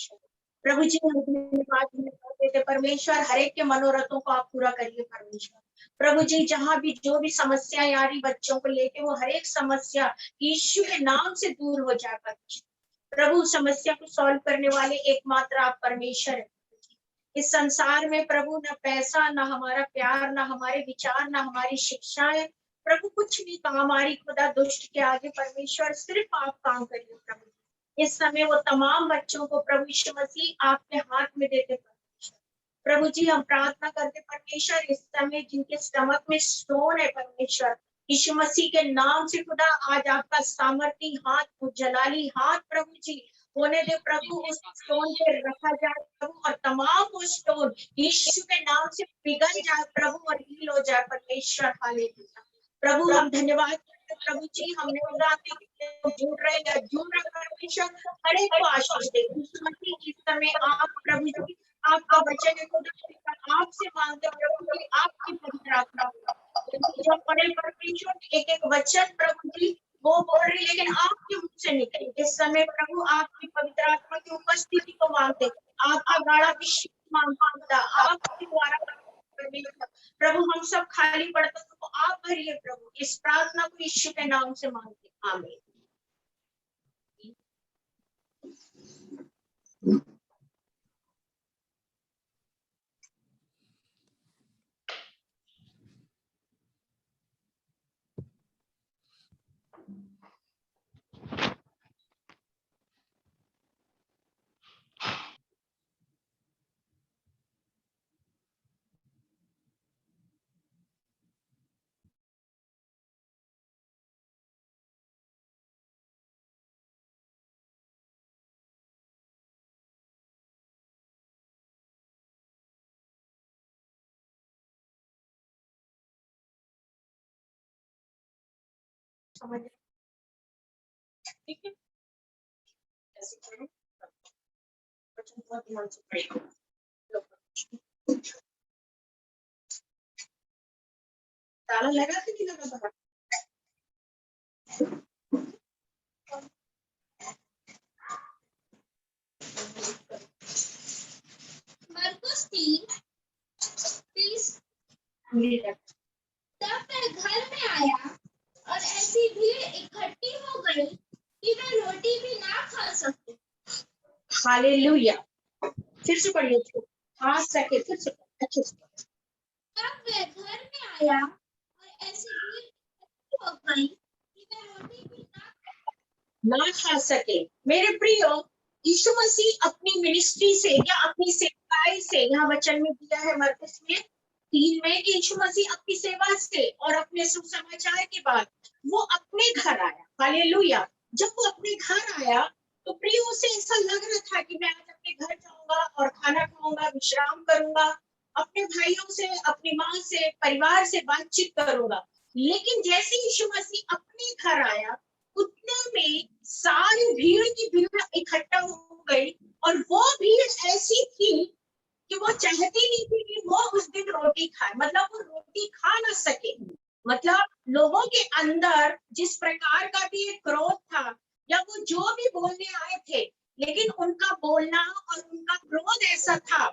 परमेश्वर। प्रभु जी हम धन्यवाद देते परमेश्वर, हर एक के मनोरथों को आप पूरा करिए परमेश्वर। प्रभु जी जहाँ भी जो भी समस्याएं आ रही बच्चों को लेके, वो हर एक समस्या यीशु के नाम से दूर हो जाए परमेश्वर। प्रभु समस्या को सॉल्व करने वाले एकमात्र आप परमेश्वर है। इस संसार में प्रभु न पैसा, न हमारा प्यार, न हमारे विचार, न हमारी शिक्षाएं, प्रभु कुछ भी काम हमारी खुदा दुष्ट के आगे परमेश्वर सिर्फ आप काम करिए प्रभु। इस समय वो तमाम बच्चों को प्रभु यीशु मसीह आपके हाथ में देते परमेश्वर। प्रभु जी हम प्रार्थना करते परमेश्वर, इस समय जिनके स्टमक में स्टोन है परमेश्वर, यीशु मसीह के नाम से खुदा आज आपका सामर्थी हाथ, जलाली हाथ प्रभु जी होने दे प्रभु, उस स्टोन पे रखा जाए प्रभु, और तमाम वो स्टोन यीशु के नाम से पिघल जाए प्रभु और हील हो जाए परमेश्वर। हालेलुया प्रभु हम धन्यवाद करते प्रभु जी, हमने जुड़ रहे हैं, जुड़ रहे परमेश्वर, हर एक को आशीष दे यीशु मसीह। इस समय आप प्रभु जी, आपका वचन है खुदा, आपसे मांगते प्रभु जी आपकी पवित्र आत्मा जो पढ़े परमेश्वर, एक एक वचन प्रभु जी वो बोल रही, लेकिन आपके मुख से निकले इस समय प्रभु, आपकी पवित्र आत्मा की उपस्थिति को मांगते, आपका गाढ़ा अभिषेक मांगता, आपके द्वारा प्रभु हम सब खाली पड़ता तो आप भरिए प्रभु। इस प्रार्थना को यीशु के नाम से मांगते, आमीन। समझ ठीक है, ऐसे करो, वचन बहुत ध्यान से पढ़िए। ताला लगा कि नहीं लगा बाहर? मरकुस 3:30 तब वह घर में आया और ऐसी भीड़ इकट्ठी हो गई कि वह रोटी भी ना खा सके। हालेलुया, फिर से पढ़िए, 5 सेकंड फिर से अच्छे से। तब वह घर में आया और ऐसी भीड़ इकट्ठी हो गई कि वह रोटी भी ना खा सके। मेरे प्रियो, यीशु मसीह अपनी मिनिस्ट्री से या अपनी सेवाई से, यहाँ वचन में दिया है मरकुस में 3 में, यीशु मसीह अपनी सेवा से और अपने सुसमाचार के बाद वो अपने घर आया। हालेलुया, जब वो अपने घर आया तो प्रियो से ऐसा लग रहा था कि मैं आज अपने घर जाऊंगा और खाना खाऊंगा, विश्राम करूंगा, अपने भाइयों से, अपनी माँ से, परिवार से बातचीत करूंगा। लेकिन जैसे यीशु मसीह अपने घर आया, उतने में सारी भीड़ की भीड़ इकट्ठा हो गई, और वो भीड़ ऐसी थी कि वो चाहती नहीं थी कि वो उस दिन रोटी खाए, मतलब वो रोटी खा ना सके। मतलब लोगों के अंदर जिस प्रकार का भी एक क्रोध था, या वो जो भी बोलने आए थे, लेकिन उनका बोलना और उनका क्रोध ऐसा था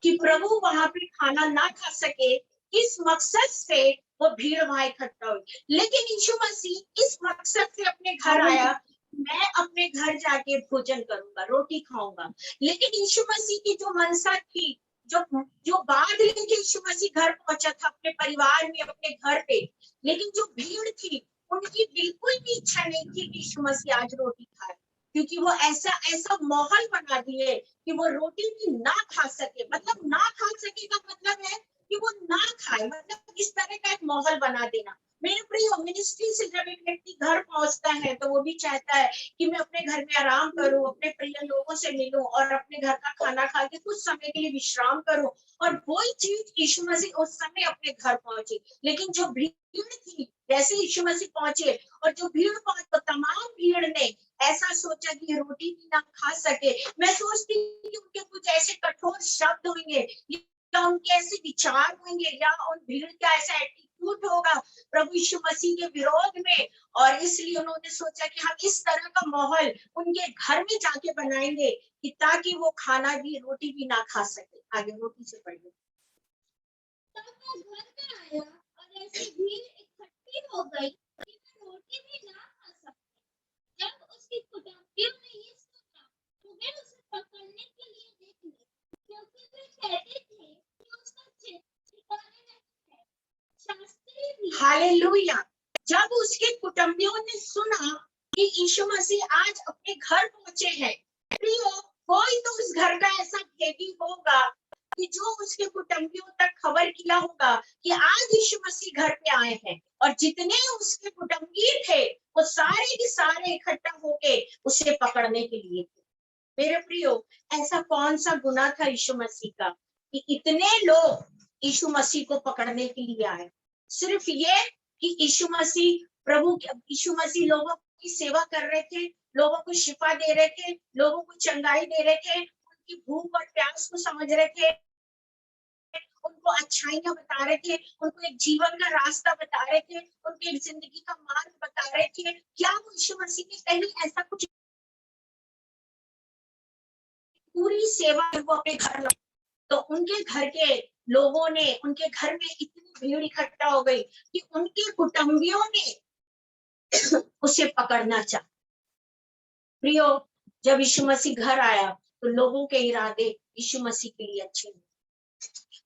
कि प्रभु वहां पे खाना ना खा सके, इस मकसद से वो भीड़ वहां इकट्ठा हुई। लेकिन यीशु मसीह इस मकसद से अपने घर आया, मैं अपने घर जाके भोजन करूंगा, रोटी खाऊंगा। लेकिन यीशु मसीह की जो मनसा थी, जो जो बाद लेके यीशु मसीह घर पहुंचा था अपने परिवार में, अपने घर पे, लेकिन जो भीड़ थी उनकी बिल्कुल भी इच्छा नहीं थी कि यीशु मसीह आज रोटी खाए, क्योंकि वो ऐसा ऐसा माहौल बना दिए कि वो रोटी भी ना खा सके। मतलब ना खा सके का मतलब है कि वो ना खाए, मतलब इस तरह का एक माहौल बना देना। मेरे प्रिय, मिनिस्ट्री से जब एक व्यक्ति घर पहुंचता है तो वो भी चाहता है कि मैं अपने घर में आराम करूं, अपने प्रिय लोगों से मिलूं और अपने घर का खाना खा के कुछ समय के लिए विश्राम करूं। और वही चीज यीशु मसीह उस समय अपने घर पहुंची। लेकिन जो भीड़ थी, जैसे यीशु मसीह पहुंचे और जो भीड़ पहुंची, तो तमाम भीड़ ने ऐसा सोचा कि रोटी भी ना खा सके। मैं सोचती कि उनके कुछ ऐसे कठोर शब्द होंगे, या उनके ऐसे विचार होंगे, या उन भीड़ का ऐसा झूठ होगा प्रभु यीशु मसीह के विरोध में, और इसलिए उन्होंने सोचा कि हम इस तरह का माहौल उनके घर में जाके बनाएंगे कि ताकि वो खाना भी, रोटी भी ना खा सके। आगे रोटी से पढ़िए। तब वो घर में आया और ऐसी भीड़ इकट्ठी हो गई कि वह रोटी भी ना खा सके। जब उसकी कुटुंबियों ने ये सुना तो वे उसे पकड़ने के लिए निकले, क्योंकि वे कहते थे कि उसका चित ठिकाने नहीं है। शास्त्री भी हालेलुया। जब उसके कुटुंबियों ने सुना कि यीशु मसीह आज अपने घर पहुंचे हैं, प्रियो, कोई तो उस घर का ऐसा भेदी होगा कि जो उसके कुटुंबियों तक खबर किया होगा कि आज यीशु मसीह घर पे आए हैं, और जितने उसके कुटुंबी थे वो सारे के सारे इकट्ठा होके उसे पकड़ने के लिए थे। मेरे प्रियो, ऐसा कौन सा गुनाह था यीशु मसीह का कि इतने लोग यीशु मसीह को पकड़ने के लिए आए? सिर्फ ये कि यीशु मसीह यीशु मसीह लोगों की सेवा कर रहे थे, लोगों को शिफा दे रहे थे, लोगों को चंगाई दे रहे थे, उनकी भूख और प्यास को समझ रहे थे, उनको अच्छाइयां बता रहे थे, उनको एक जीवन का रास्ता बता रहे थे, उनके एक जिंदगी का मार्ग बता रहे थे। क्या वो यीशु मसीह ने कहीं ऐसा कुछ पूरी सेवा वो अपने घर ला? तो उनके घर के लोगों ने, उनके घर में इतनी भीड़ इकट्ठा हो गई कि उनके कुटुंबियों ने उसे पकड़ना चाहा। प्रियो, जब यीशु मसीह घर आया तो लोगों के इरादे यीशु मसीह के लिए अच्छे नहीं।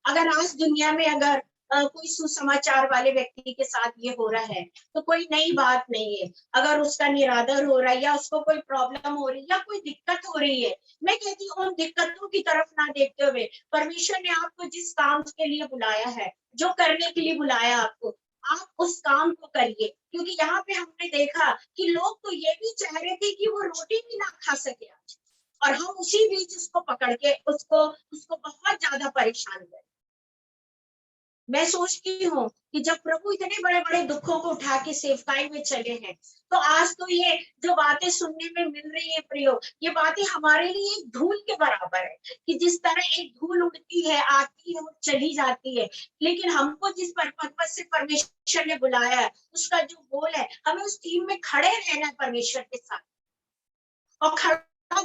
अगर आज दुनिया में अगर कोई सुसमाचार वाले व्यक्ति के साथ ये हो रहा है तो कोई नई बात नहीं है। अगर उसका निरादर हो रहा है या उसको कोई प्रॉब्लम हो रही है या कोई दिक्कत हो रही है, मैं कहती हूँ उन दिक्कतों की तरफ ना देखते हुए परमेश्वर ने आपको जिस काम के लिए बुलाया है, जो करने के लिए बुलाया आपको, आप उस काम को करिए। क्योंकि यहाँ पे हमने देखा कि लोग तो ये भी चाह रहे थे कि वो रोटी भी ना खा सके आज, और हम उसी बीच उसको पकड़ के उसको बहुत ज्यादा परेशान करें। मैं सोचती हूँ कि जब प्रभु इतने बड़े बड़े दुखों को उठा के सेवकाई में चले हैं, तो आज तो ये जो बातें सुनने में मिल रही है प्रियो, ये बातें हमारे लिए एक धूल के बराबर है कि जिस तरह एक धूल उड़ती है, आती है और चली जाती है, लेकिन हमको जिस पर्पस से परमेश्वर ने बुलाया है, उसका जो गोल है, हमें उस टीम में खड़े रहना है परमेश्वर के साथ। और खड़ा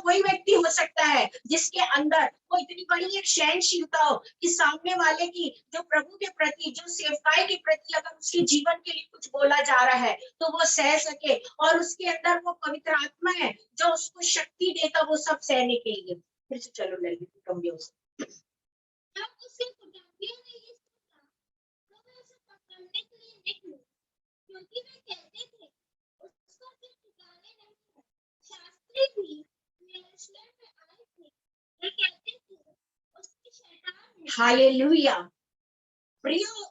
वही व्यक्ति हो सकता है जिसके अंदर वो इतनी बड़ी एक सहनशीलता हो कि सामने वाले की जो प्रभु के प्रति, जो सेवकाई के प्रति अगर उसके जीवन के लिए कुछ बोला जा रहा है तो वो सह सके, और उसके अंदर वो पवित्र आत्मा है जो उसको शक्ति देता वो सब सहने के लिए। फिर से चलो लड़की कुटुंबियों से। जब उसके कुटुंबियों ने ये सुना तो वे उसे पकड़ने के लिए निकले, क्योंकि वे कहते थे उसका चित ठिकाने नहीं है। शास्त्री भी यरूशलेम में आए थे, वे कहते थे उसकी शैतान है। हालेलुया। प्रियो,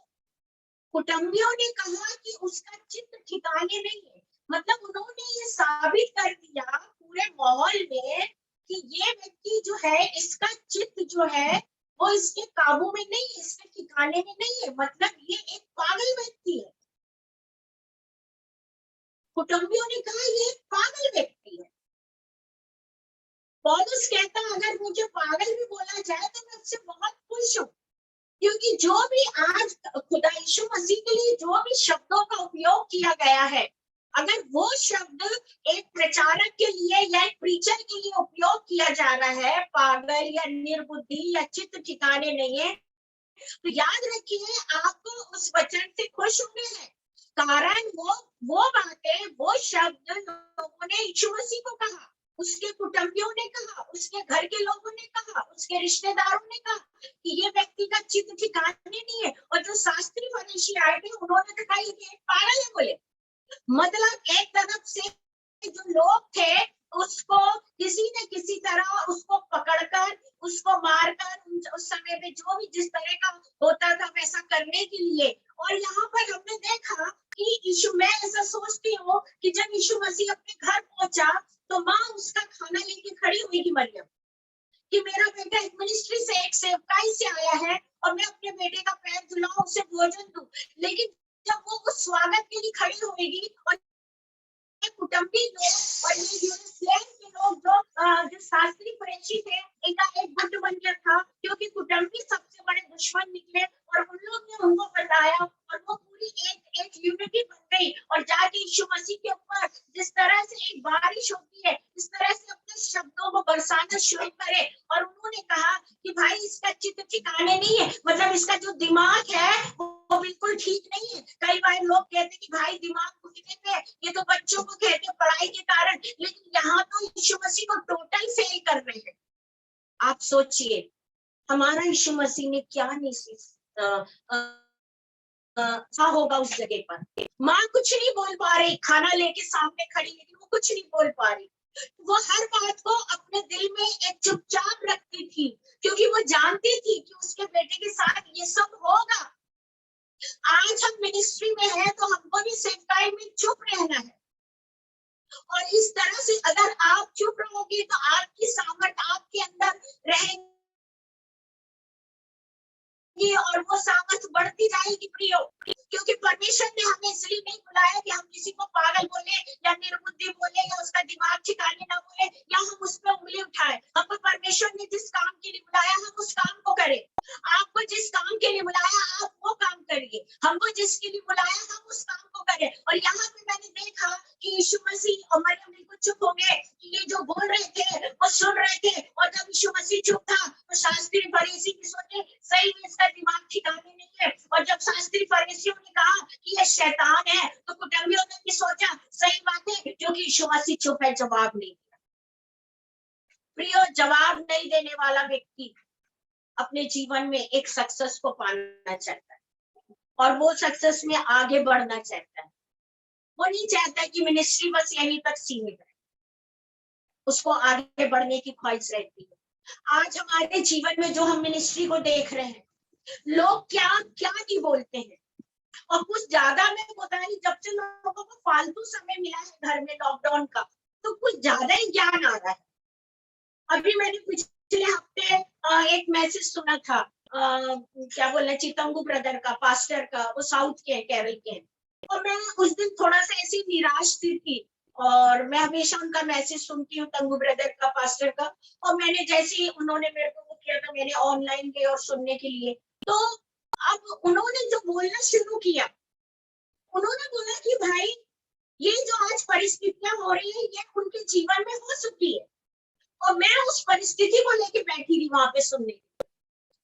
कुटुंबियों ने कहा कि उसका चित्त ठिकाने नहीं है, मतलब उन्होंने ये साबित कर दिया पूरे माहौल में कि ये व्यक्ति जो है, इसका चित्त जो है वो इसके काबू में नहीं है, इसके ठिकाने में नहीं है, मतलब ये एक पागल व्यक्ति है। कुटुंबियों ने कहा ये एक पागल व्यक्ति है। पौलुस कहता अगर मुझे पागल भी बोला जाए तो मैं उससे बहुत खुश हूँ, क्योंकि जो भी आज खुदा यीशु मसीह के लिए जो भी शब्दों का उपयोग किया गया है, अगर वो शब्द एक प्रचारक के लिए या एक प्रीचर के लिए उपयोग किया जा रहा है, पागल या निर्बुद्धि या चित्त ठिकाने नहीं है, तो याद रखिए आपको उस वचन से खुश होने हैं। कारण वो बातें, वो शब्द लोगों ने यीशु मसीह को कहा, उसके कुटुंबियों ने कहा, उसके घर के लोगों ने कहा, उसके रिश्तेदारों ने कहा कि ये व्यक्ति का चित्त ठिकाने नहीं है। और जो शास्त्री फरीसी आए थे उन्होंने तो कहा ये पागल है बोले। मतलब एक तरफ से जो लोग थे उसको किसी न किसी तरह उसको पकड़कर, उसको मारकर, उस समय में जो भी जिस तरह का होता था वैसा करने के लिए। और यहाँ पर हमने देखा कि यीशु, मैं ऐसा सोचती हूँ कि जब यीशु मसीह अपने घर पहुंचा तो माँ उसका खाना लेके खड़ी हुई थी मरियम, कि मेरा बेटा एक मिनिस्ट्री से, एक सेवकाई से आया है और मैं अपने बेटे का पैर धुलाऊं, उसे भोजन दूं। लेकिन जब वो उस स्वागत के लिए खड़ी होगी और कुटुंबी लोग और ये यरूशलेम के लोग जो शास्त्री फरीसी थे, इनका एक गुट बन गया था, क्योंकि कुटुंबी सबसे बड़े दुश्मन निकले और उन लोग ने उनको बताया और वो पूरी शुरू करे और उन्होंने कहा कि भाई इसका चित्त ठिकाने नहीं है, मतलब इसका जो दिमाग है वो बिल्कुल ठीक नहीं है। कई बार लोग कहते कि भाई दिमाग घुटने पे, ये तो बच्चों को कहते पढ़ाई के कारण, लेकिन यहाँ तो यीशु मसीह को टोटल फेल कर रहे हैं। आप सोचिए हमारा यीशु मसीह ने क्या नहीं था होगा उस जगह पर। माँ कुछ नहीं बोल पा रही, खाना लेके सामने खड़ी, लेकिन वो कुछ नहीं बोल पा रही। वो हर बात को अपने दिल में एक चुपचाप रखती थी, क्योंकि वो जानती थी कि उसके बेटे के साथ ये सब होगा। आज हम मिनिस्ट्री में हैं तो हमको भी सेवकाई में चुप रहना है, और इस तरह से अगर आप चुप रहोगे तो आपकी सामर्थ आपके अंदर रहेगी और वो सामर्थ बढ़ती जाएगी प्रियो। क्योंकि परमेश्वर ने हमें इसलिए नहीं बुलाया कि हम किसी को पागल बोले या निर्बुद्धि बोले या उसका दिमाग ठिकाने ना बोले या हम उस पर उंगली उठाए। हमको परमेश्वर ने जिस काम के लिए बुलाया हम उस काम को करें। आपको जिस काम के लिए बुलाया आप वो काम करिए, हमको जिसके लिए बुलाया हम उस काम को करें। और यहाँ पे मैंने देखा कि यीशु मसीह और मरियम बिल्कुल चुप हो गए कि ये जो बोल रहे थे वो सुन रहे थे, और जब यीशु मसीह चुप था तो शास्त्री फरीसी भी सोचे सही में इसका दिमाग ठिकाने नहीं है। और जब शास्त्री फरीसियों ने कहा कि ये शैतान है तो कुटुंबियों ने भी सोचा सही बात है, क्योंकि यीशु मसीह चुप है, जवाब नहीं दिया। प्रियो, जवाब नहीं देने वाला व्यक्ति अपने जीवन में एक सक्सेस को पाना चाहता है और वो सक्सेस में आगे बढ़ना चाहता है। वो नहीं चाहता कि मिनिस्ट्री बस यहीं तक सीमित है, उसको आगे बढ़ने की ख्वाहिश रहती है। आज हमारे जीवन में जो हम मिनिस्ट्री को देख रहे हैं, लोग क्या क्या नहीं बोलते हैं। और कुछ ज्यादा में पता नहीं, जब से लोगों को फालतू समय मिला है घर में लॉकडाउन का, तो कुछ ज्यादा ही ज्ञान आ रहा है। अभी मैंने पिछले हफ्ते एक मैसेज सुना था, क्या बोलना, चितंगू ब्रदर का, पास्टर का, वो साउथ के केरल के। और मैं उस दिन थोड़ा सा ऐसी निराश थी, और मैं हमेशा उनका मैसेज सुनती हूँ, तंगू ब्रदर का, पास्टर का। और मैंने जैसे ही उन्होंने मेरे को वो किया था, मैंने ऑनलाइन गए और सुनने के लिए, तो अब उन्होंने जो बोलना शुरू किया, उन्होंने बोला कि भाई ये जो आज परिस्थितियां हो रही है ये उनके जीवन में हो चुकी है, और मैं उस परिस्थिति को लेके बैठी थी वहां पे सुनने।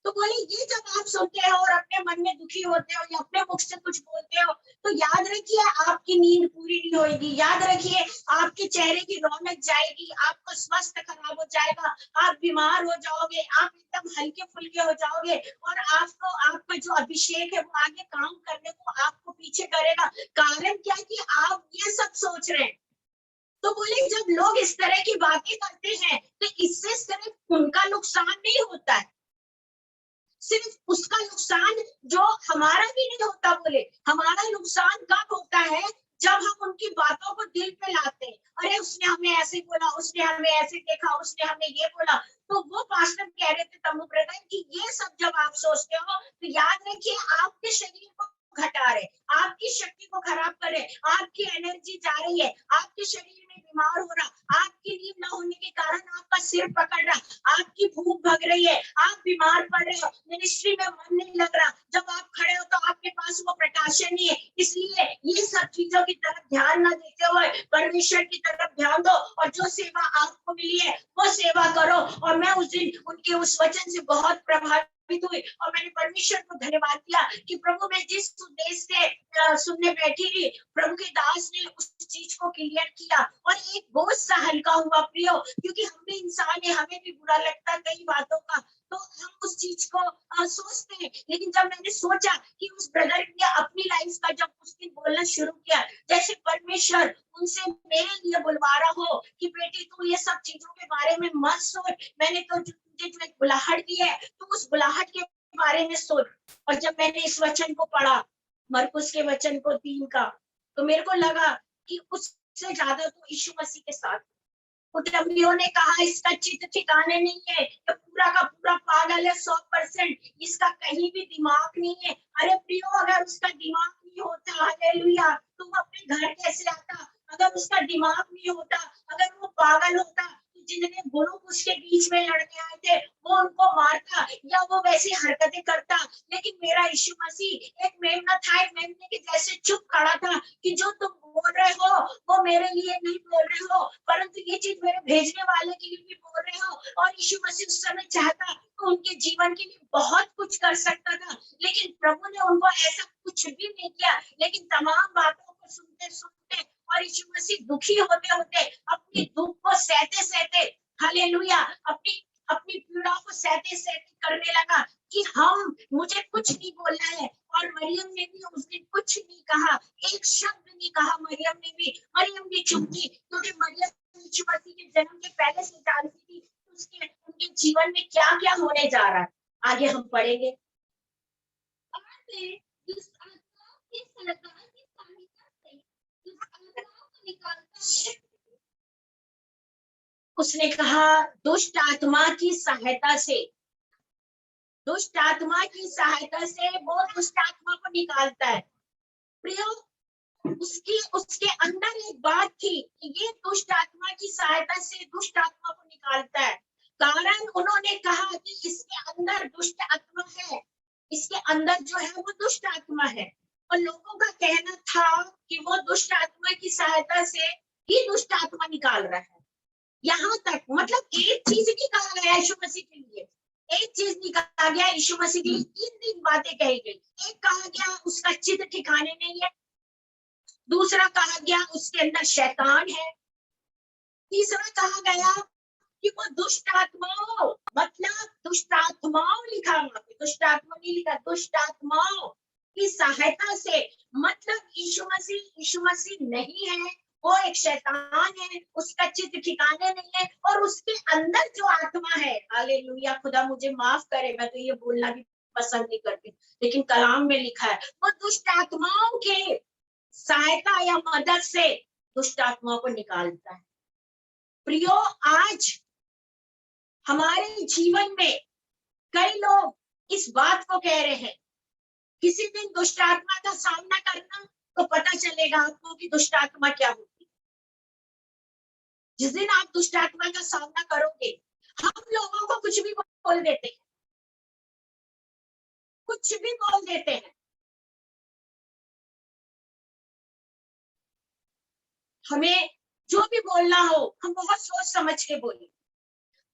तो बोले ये जब आप सुनते हो और अपने मन में दुखी होते हो या अपने मुख से कुछ बोलते हो, तो याद रखिए आपकी नींद पूरी नहीं होगी, याद रखिए आपके चेहरे की रौनक जाएगी, आपका स्वास्थ्य खराब हो जाएगा, आप बीमार हो जाओगे, आप एकदम हल्के फुल्के हो जाओगे, और आपको आपका जो अभिषेक है वो आगे काम करने को आपको पीछे करेगा। कारण क्या है कि आप ये सब सोच रहे हैं। तो बोले जब लोग इस तरह की बातें करते हैं तो इससे सिर्फ उनका नुकसान नहीं होता है, सिर्फ उसका नुकसान जो हमारा भी नहीं होता। बोले हमारा नुकसान कब होता है, जब हम उनकी बातों को दिल पे लाते हैं। अरे उसने हमें ऐसे बोला, उसने हमें ऐसे देखा, उसने हमें ये बोला। तो वो पास्टर कह रहे थे तंबू ब्रदर कि ये सब जब आप सोचते हो तो याद रखिए आपके शरीर को घटा रहे, आपकी शक्ति को खराब कर रहे, आपकी एनर्जी जा रही है, आपके शरीर में बीमार हो रहा, आपकी नींद न होने के कारण आपका सिर पकड़ रहा, आपकी भूख भग रही है, आप बीमार पड़ रहे हो, मिनिस्ट्री में मन नहीं लग रहा, जब आप खड़े हो तो आपके पास वो प्रकाशन नहीं है। इसलिए ये सब चीजों की तरफ ध्यान न देते हुए परमेश्वर की तरफ ध्यान दो, और जो सेवा आपको मिली है वो सेवा करो। और मैं उस दिन उनके उस वचन से बहुत प्रभावित हुई, और मैंने परमेश्वर को धन्यवाद दिया कि प्रभु मैं जिस उद्देश्य से सुनने बैठी थी, प्रभु के दास ने उस चीज को क्लियर किया, और एक बोझ सा हल्का हुआ प्रियो। क्योंकि हम भी इंसान है, हमें भी बुरा लगता है कई बातों का, तो हम उस चीज को सोचते हैं। लेकिन जब मैंने सोचा कि उस ब्रदर ने अपनी लाइफ का जब उस दिन बोलना शुरू किया, जैसे परमेश्वर उनसे मेरे लिए बुलवा रहा हो कि बेटी तू ये सब चीजों के बारे में मत सोच, मैंने तो तुझे जो एक बुलाहट दी है तो उस बुलाहट के बारे में सोच। और जब मैंने इस वचन को पढ़ा, मरकुस के वचन को 3 का, तो मेरे को लगा कि उससे ज्यादा तो यीशु मसीह के साथ। कुटुंबियों ने कहा इसका चित्त ठिकाने नहीं है, तो पूरा का पूरा पागल है 100%, इसका कहीं भी दिमाग नहीं है। अरे प्रियो, अगर उसका दिमाग नहीं होता, हालेलुया, तो वो अपने घर कैसे आता? अगर उसका दिमाग नहीं होता, अगर वो पागल होता, तो जितने गुरुप उसके बीच में लड़ने आए थे वो उनको मारता या वो वैसी हरकतें करता, लेकिन मेरा यीशु मसीह एक मेमना था, एक मेमने के जैसे चुप खड़ा था कि जो तुम बोल रहे हो वो मेरे लिए नहीं बोल रहे हो, परंतु ये चीज मेरे भेजने वाले के लिए भी बोल रहे हो। और यीशु मसीह उस समय चाहता तो उनके जीवन के लिए बहुत कुछ कर सकता था, लेकिन प्रभु ने उनको ऐसा कुछ भी नहीं किया। लेकिन तमाम बातों को सुनते सुनते और यीशु मसीह दुखी होते होते अपनी दुख को सहते सहते, हालेलुया, अपनी अपनी पीड़ा को सहते सहते करने लगा कि हम मुझे कुछ नहीं बोलना है। और मरियम ने भी उस दिन कुछ नहीं कहा, एक शब्द नहीं कहा। मरियम भी चुप थी, क्योंकि मरियम यीशु मसीह के जन्म के पहले से जानती थी उसके उनके जीवन में क्या क्या होने जा रहा है। आगे हम पढ़ेंगे। और मैं दुष्ट आत्माओं के सरदार की सहायता से दुष्ट आत्माओं को निकालता है। उसने कहा दुष्ट आत्मा की सहायता से, दुष्ट आत्मा की सहायता से वो दुष्ट आत्मा को निकालता है। प्रियो, उसके अंदर एक बात थी कि ये दुष्ट आत्मा की सहायता से दुष्ट आत्मा को निकालता है। कारण उन्होंने कहा कि इसके अंदर दुष्ट आत्मा है, इसके अंदर जो है वो दुष्ट आत्मा है। और लोगों का कहना था कि वो दुष्ट आत्मा की सहायता से ही दुष्ट आत्मा निकाल रहा है। यहाँ तक मतलब एक चीज नहीं कहा गया यीशु मसीह के लिए, एक चीज नहीं कहा गया यीशु मसीह के लिए, 3 बातें कही गई। एक कहा गया उसका चित्त ठिकाने नहीं है, दूसरा कहा गया उसके अंदर शैतान है, तीसरा कहा गया कि वो दुष्ट आत्माओं, मतलब दुष्ट आत्माओं लिखा, वहां पे दुष्ट आत्मा नहीं लिखा, दुष्ट आत्माओं की सहायता से। मतलब यीशु मसीह नहीं है, वो एक शैतान है, उसका चित्त ठिकाने नहीं है। और उसके अंदर जो आत्मा है, हालेलुया, खुदा मुझे माफ करे, मैं तो ये बोलना भी पसंद नहीं करती, लेकिन कलाम में लिखा है वो दुष्ट आत्माओं के सहायता या मदद से दुष्ट आत्माओं को निकालता है। प्रियो, आज हमारे जीवन में कई लोग इस बात को कह रहे हैं, किसी दिन दुष्ट आत्मा का सामना करना तो पता चलेगा आपको कि दुष्ट आत्मा क्या होती है। जिस दिन आप दुष्ट आत्मा का सामना करोगे, हम लोगों को कुछ भी बोल देते हैं, कुछ भी बोल देते हैं। हमें जो भी बोलना हो हम बहुत सोच समझ के बोले।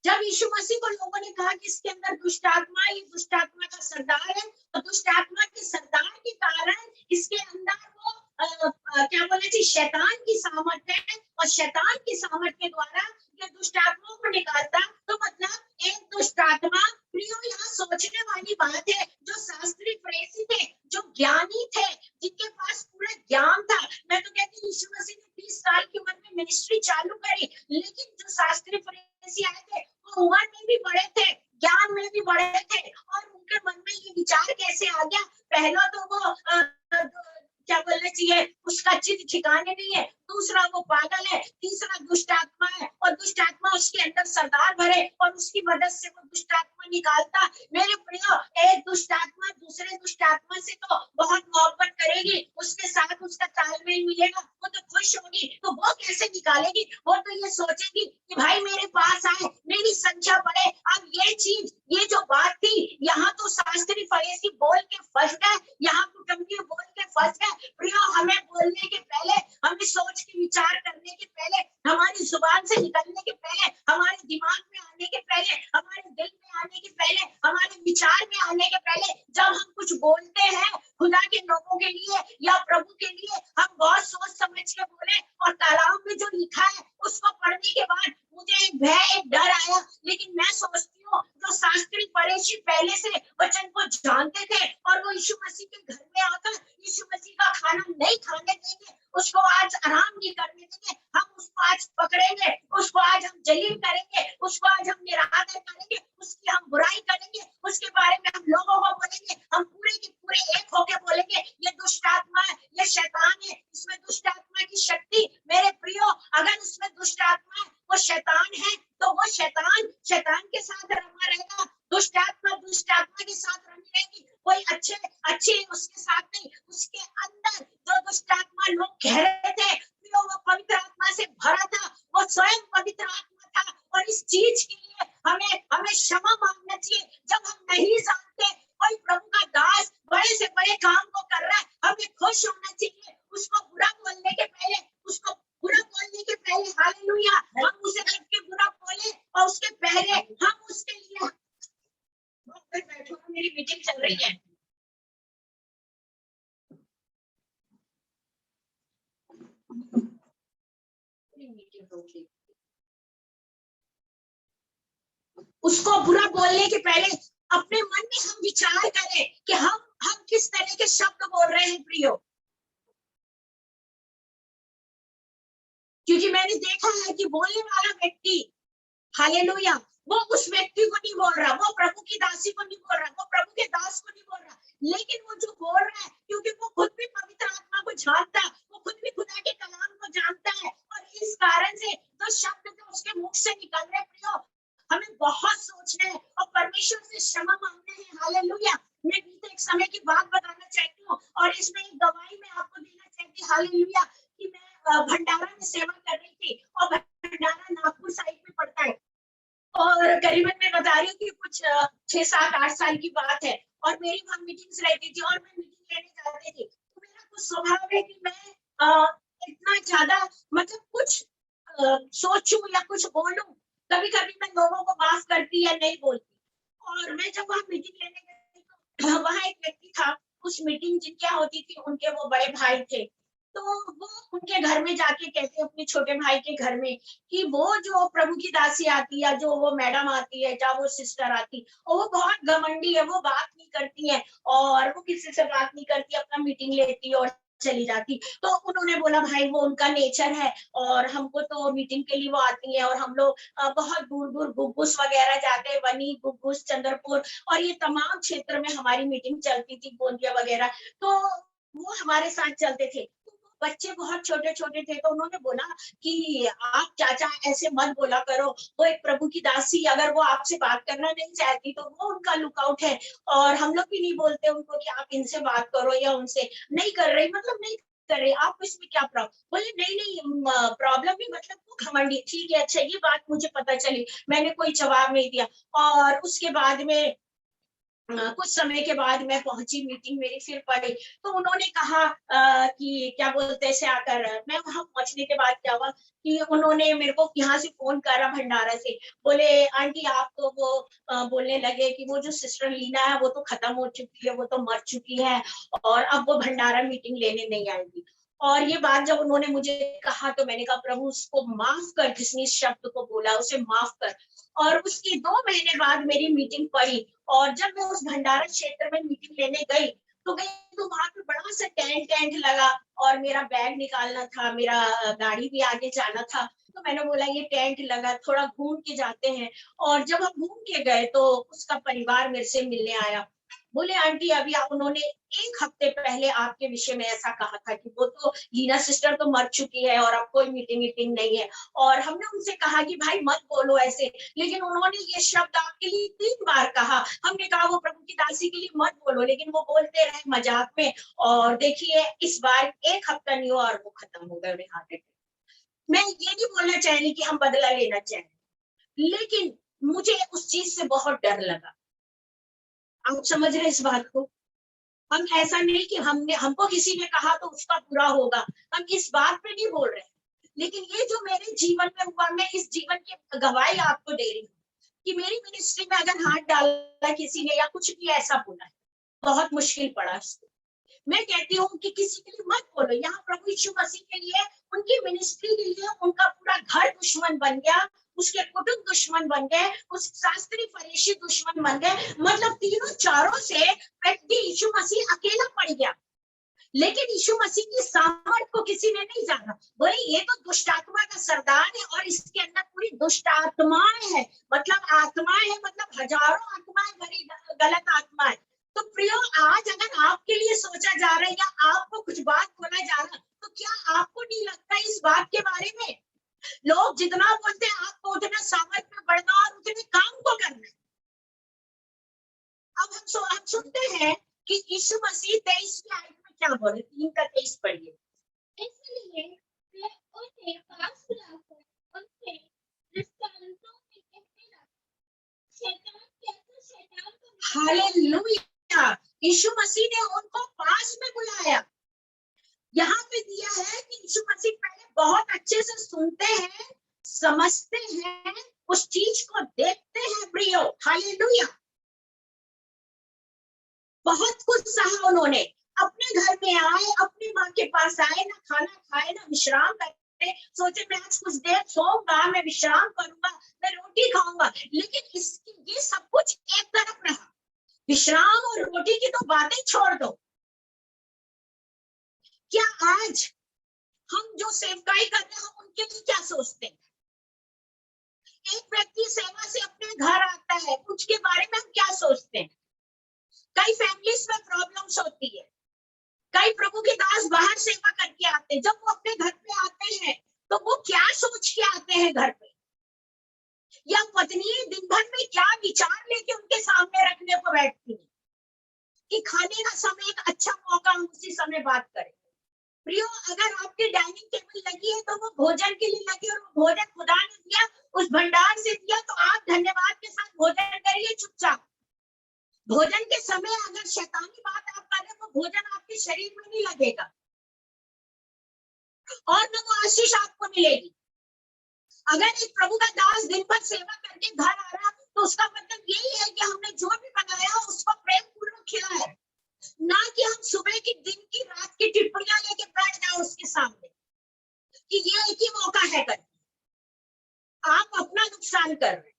जब यीशु मसीह को लोगों ने कहा कि इसके अंदर दुष्ट आत्मा, ये दुष्ट आत्मा का सरदार है, तो दुष्ट आत्मा के सरदार के कारण इसके अंदर वो क्या बोले थी, शैतान की सामर्थ है, और शैतान की सामर्थ के द्वारा ये दुष्ट आत्माओं को निकालता। तो मतलब एक दुष्ट आत्मा, प्रियो यहाँ सोचने वाली बात है, जो शास्त्री फरीसी थे, जो ज्ञानी थे, जिनके पास पूरा ज्ञान था। मैं तो कहती हूँ यीशु मसीह ने 30 साल की उम्र में मिनिस्ट्री चालू करी, लेकिन जो शास्त्री फरीसी आए थे वो उम्र में भी बड़े थे, ज्ञान में भी बड़े थे, और उनके मन में ये विचार कैसे आ गया। पहला तो वो क्या बोलना चाहिए, उसका चित्त ठिकाने नहीं है, दूसरा वो पागल है, तीसरा दुष्ट आत्मा है, और दुष्ट आत्मा उसके अंदर सरदार भरे और उसकी मदद से वो दुष्ट आत्मा निकालता। मेरे प्रियो, एक दुष्ट आत्मा दूसरे दुष्ट आत्मा से तो बहुत मोहब्बत करेगी, उसके साथ उसका तालमेल मिलेगा, वो तो खुश होगी, तो वो कैसे निकालेगी। वो तो ये सोचेगी कि भाई मेरे पास आए, मेरी संख्या बढ़े। अब ये चीज, ये जो बात थी, यहाँ तो शास्त्री फरीसी बोल के फंस गए, यहाँ कुटुंबी बोल के फंस गए। प्रियो, हमें बोलने के पहले, हमें सोच के विचार करने के पहले, हमारी जुबान से निकलने के पहले, हमारे दिमाग में आने के पहले, हमारे दिल में आने के पहले, हमारे विचार में आने के पहले, जब हम कुछ बोलते हैं खुदा के लोगों के लिए या प्रभु के लिए, हम बहुत सोच समझ के बोले। और तालाब में जो लिखा है उसको पढ़ने के बाद मुझे एक भय, एक डर आया। लेकिन मैं सोचती हूँ जो शास्त्री फरीसी पहले से वचन को जानते थे, और वो यीशु मसीह के घर में आकर यीशु मसीह का खाना नहीं खाने देंगे, उसको आज आराम नहीं करने देंगे, हम उसको आज पकड़ेंगे, उसको आज हम जलील करेंगे, उसको आज हम निरादर करेंगे, उसकी हम बुराई करेंगे, उसके बारे में हम लोगों को बोलेंगे, हम पूरे के पूरे एक होके बोलेंगे ये दुष्ट आत्मा है, ये शैतान है, इसमें दुष्ट आत्मा की शक्ति। मेरे प्रियो, अगर इसमें दुष्ट आत्मा है, वो शैतान है, तो वो शैतान के साथ रमा रहेगा, दुष्ट आत्मा के साथ रमी रहेगी, कोई अच्छे उसके साथ नहीं। उसके अंदर जो दुष्ट आत्मा लोग कह रहे थे, वो पवित्र आत्मा से भरा था, वो स्वयं पवित्र आत्मा था, और हमें क्षमा मांगना चाहिए। जब हम नहीं जानते कोई प्रभु का दास बड़े से बड़े काम को कर रहा है, हमें खुश होना चाहिए। उसको बुरा बोलने के पहले, उसको बुरा बोलने के पहले हालेलुया हम उसे देख के बुरा बोले, और उसके पहले हम उसके लिए बैठो, मेरी मीटिंग चल रही है। उसको बुरा बोलने के पहले अपने मन में हम विचार करें कि हम किस तरह के शब्द बोल रहे हैं प्रियो। क्योंकि मैंने देखा है कि बोलने वाला व्यक्ति हालेलुया वो उस व्यक्ति को नहीं बोल रहा, वो प्रभु की दासी को नहीं बोल रहा, वो प्रभु के दास को नहीं बोल रहा, लेकिन वो जो बोल रहा है क्योंकि वो खुद भी पवित्र आत्मा को जानता है, वो खुद भी खुदा के कलाम को जानता है, और इस कारण से जो शब्द जो उसके मुख से निकल रहे प्रियो, हमें बहुत सोचना है और परमेश्वर से क्षमा मांगना है। हालेलुया। मैं बीते एक समय की बात बताना चाहती हूँ, और इसमें एक गवाही मैं आपको देना चाहती हूँ। हालेलुया कि मैं भंडारा में सेवा कर रही थी, और भंडारा नागपुर साइड में पड़ता है, और करीबन मैं बता रही हूँ कि कुछ 6, 7, 8 साल की बात है, और मेरी वहां मीटिंग्स रहती थी, और मैं मीटिंग लेने जाती थी। तो मेरा कुछ स्वभाव है कि मैं इतना ज्यादा मतलब कुछ सोचूं या कुछ बोलूं, कभी कभी मैं लोगों को माफ करती या नहीं बोलती। और मैं जब वहां मीटिंग लेने गई तो वहां एक व्यक्ति था, उस मीटिंग जिनके यहाँ होती थी उनके वो बड़े भाई थे, तो वो उनके घर में जाके कहते अपने छोटे भाई के घर में कि वो जो प्रभु की दासी आती है, जो वो मैडम आती है, चाहे वो सिस्टर आती, और वो बहुत घमंडी है, वो बात नहीं करती है, और वो किसी से बात नहीं करती, अपना मीटिंग लेती और चली जाती। तो उन्होंने बोला भाई वो उनका नेचर है, और हमको तो मीटिंग के लिए वो आती है, और हम लोग बहुत दूर दूर गुग्गुस वगैरह जाते हैं, वनी गुग्गुस चंद्रपुर और ये तमाम क्षेत्र में हमारी मीटिंग चलती थी, गोंदिया वगैरह। तो वो हमारे साथ चलते थे। बच्चे बहुत छोटे छोटे थे, तो उन्होंने बोला कि आप चाचा ऐसे मत बोला करो, वो एक प्रभु की दासी, अगर वो आपसे बात करना नहीं चाहती तो वो उनका लुकआउट है, और हम लोग भी नहीं बोलते उनको कि आप इनसे बात करो या उनसे नहीं कर रही, मतलब नहीं कर रही, आपको इसमें क्या प्रॉब्लम। बोले नहीं नहीं प्रॉब्लम नहीं, मतलब वो घमंडी। ठीक है, अच्छा, ये बात मुझे पता चली, मैंने कोई जवाब नहीं दिया। और उसके बाद में कुछ समय के बाद मैं पहुंची, मीटिंग मेरी फिर पड़ी, तो उन्होंने कहा कि क्या बोलते हैं, से आकर मैं वहां पहुंचने के बाद क्या हुआ कि उन्होंने मेरे को यहाँ से फोन करा भंडारा से, बोले आंटी आप तो वो बोलने लगे कि वो जो सिस्टर लीना है वो तो खत्म हो चुकी है, वो तो मर चुकी है, और अब वो भंडारा मीटिंग लेने नहीं आएगी। और ये बात जब उन्होंने मुझे कहा तो मैंने कहा प्रभु उसको माफ कर, जिसने इस शब्द को बोला उसे माफ कर। और उसके 2 महीने बाद मेरी मीटिंग पड़ी, और जब मैं उस भंडारा क्षेत्र में मीटिंग लेने गई तो वहां पे बड़ा सा टेंट टेंट लगा, और मेरा बैग निकालना था, मेरा गाड़ी भी आगे जाना था, तो मैंने बोला ये टेंट लगा, थोड़ा घूम के जाते हैं। और जब हम घूम के गए तो उसका परिवार मेरे से मिलने आया, बोले आंटी अभी आप, उन्होंने 1 हफ्ते पहले आपके विषय में ऐसा कहा था कि वो तो लीना सिस्टर तो मर चुकी है और अब कोई मीटिंग मीटिंग नहीं है। और हमने उनसे कहा कि भाई मत बोलो ऐसे, लेकिन उन्होंने ये शब्द आपके लिए 3 बार कहा। हमने कहा वो प्रभु की दासी के लिए मत बोलो, लेकिन वो बोलते रहे मजाक में, और देखिए इस बार 1 हफ्ता नहीं हुआ और वो खत्म हो गए हार्ट अटैक। मैं ये नहीं बोलना चाह रही कि हम बदला लेना चाह रहे, लेकिन मुझे उस चीज से बहुत डर लगा। आप समझ रहे इस बात को। हम ऐसा नहीं कि हमने, हमको किसी ने कहा तो उसका पूरा होगा, हम इस बात पे नहीं बोल रहे, लेकिन ये जो मेरे जीवन में हुआ, मैं इस जीवन की गवाही आपको दे रही हूँ कि मेरी मिनिस्ट्री में अगर हाथ डाला किसी ने या कुछ भी ऐसा बोला है, बहुत मुश्किल पड़ा उसको। मैं कहती हूँ कि किसी के लिए मत बोलो। यहाँ प्रभु यीशु मसीह के लिए, उनकी मिनिस्ट्री के लिए उनका पूरा घर दुश्मन बन गया, उसके कुटुंब दुश्मन बन गए, उस शास्त्री फरीसी दुश्मन बन गए, मतलब तीनों चारों से व्यक्ति यीशु मसीह अकेला पड़ गया। लेकिन यीशु मसीह की सामर्थ को किसी ने नहीं जाना। बोले ये तो दुष्ट आत्मा का सरदार है, और इसके अंदर पूरी दुष्ट आत्माएं है, मतलब आत्माएं है, मतलब हजारों आत्माएं भरी, गलत आत्माएं। तो प्रियो आज अगर आपके लिए सोचा जा रहा है या आपको कुछ बात बोला जा रहा है, तो क्या आपको नहीं लगता इस बात के बारे में, लोग जितना बोलते हैं आपको उतना सामर्थ में बढ़ना और उतने काम को करना है। अब हम सुनते हैं कि यीशु मसीह 23वीं आयत में क्या बोले, 3 का 23 पढ़िए। इसलिए मैं उन्हें पास बुलाकर उनसे दृष्टांतों में कहने लगा, हालेलुया। यीशु मसीह ने उनको पास में बुलाया। यहाँ पे दिया है कि यीशु मसीह पहले बहुत अच्छे से सुनते हैं, समझते हैं, उस चीज को देखते हैं प्रियो। हालेलुया। बहुत कुछ सहा उन्होंने, अपने घर में आए, अपनी माँ के पास आए, ना खाना खाए ना विश्राम करते, सोचे मैं आज कुछ देर सोऊंगा, मैं विश्राम करूंगा, मैं रोटी खाऊंगा। लेकिन इसकी ये सब कुछ एक तरफ रहा, विश्राम और रोटी की तो बातें छोड़ दो। क्या आज हम जो सेवकाई कर रहे हैं, हम उनके लिए क्या सोचते हैं? एक व्यक्ति सेवा से अपने घर आता है, उसके बारे में हम क्या सोचते हैं? कई फैमिलीज में प्रॉब्लम्स होती है, कई प्रभु के दास बाहर सेवा करके आते हैं, जब वो अपने घर पे आते हैं तो वो क्या सोच के आते हैं घर पे, या पत्नी दिन भर में क्या विचार लेके उनके सामने रखने को बैठती है कि खाने का समय एक अच्छा मौका हम उसी समय बात करें। प्रियो, अगर आपकी डाइनिंग टेबल लगी है तो वो भोजन के लिए लगी, और वो भोजन खुदा ने दिया, उस भंडार से दिया, तो आप धन्यवाद के साथ भोजन करिए चुपचाप। भोजन के समय अगर शैतानी बात आप करें तो भोजन आपके शरीर में नहीं लगेगा और न वो आशीष आपको मिलेगी। अगर एक प्रभु का दास दिन भर सेवा करके घर आ रहा तो उसका मतलब यही है कि हमने जो भी बनाया उसको प्रेम पूर्वक खिलाया, ना कि हम सुबह की, दिन की, रात की टिप्पणियां लेके बैठ जाए उसके सामने कि ये एक ही मौका है कर, आप अपना नुकसान कर रहे।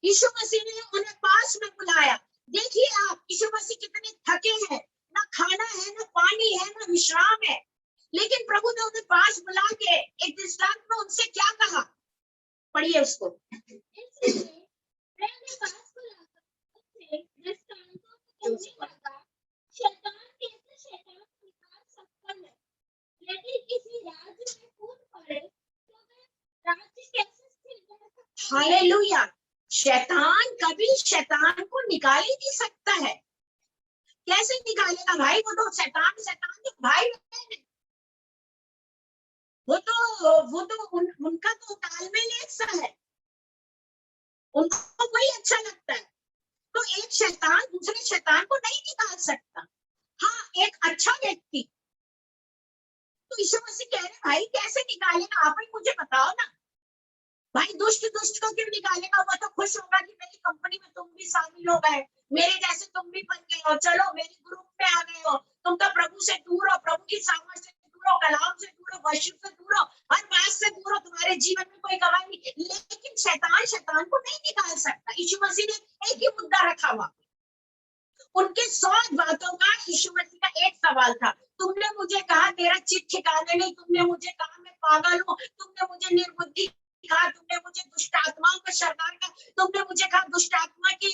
यीशु मसीह ने उन्हें पास में बुलाया। देखिए आप, यीशु मसीह कितने थके हैं, ना खाना है, ना पानी है, ना विश्राम है, लेकिन प्रभु ने उन्हें पास बुला के एक दृष्टांत में उनसे क्या कहा, पढ़िए उसको। शैतान कैसे शैतान को निकाल सकता है? यदि किसी राज्य में फूट पड़े तो वह राज्य कैसे स्थिर रह सकता है? हालेलुया। शैतान कभी शैतान को निकाल ही नहीं सकता है। कैसे निकालेगा भाई? वो तो शैतान तो भाई बहन है। उनका तो तालमेल एक सा है, उनको वही अच्छा लगता है। तो एक शैतान दूसरे शैतान को नहीं निकाल सकता। हाँ, एक अच्छा व्यक्ति, तो यीशु मसीह कह रहे भाई कैसे निकालेगा, आप ही मुझे बताओ ना। भाई दुष्ट को क्यों निकालेगा? वो तो खुश होगा कि मेरी कंपनी में तुम भी शामिल हो गए, मेरे जैसे तुम भी बन गए हो, चलो मेरे ग्रुप में आ गए हो, तुम तो प्रभु से दूर हो, प्रभु की सामर्थ से दूर हो, कलाम से दूर हो, वर्शिप से दूर हो, हर बात से दूर हो, तुम्हारे जीवन में कोई गवाही नहीं। लेकिन शैतान को नहीं निकाल सकता। यीशु मसीह ने एक ही मुद्दा रखा हुआ, उनके 100 बातों का यीशु मसीह का एक सवाल था, तुमने मुझे कहा तेरा चित ठिकाने नहीं, तुमने मुझे कहा मैं पागल हूँ, तुमने मुझे निर्बुद्धि कहा, तुमने मुझे दुष्ट आत्माओं का सरदार कहा, तुमने मुझे कहा दुष्ट आत्मा की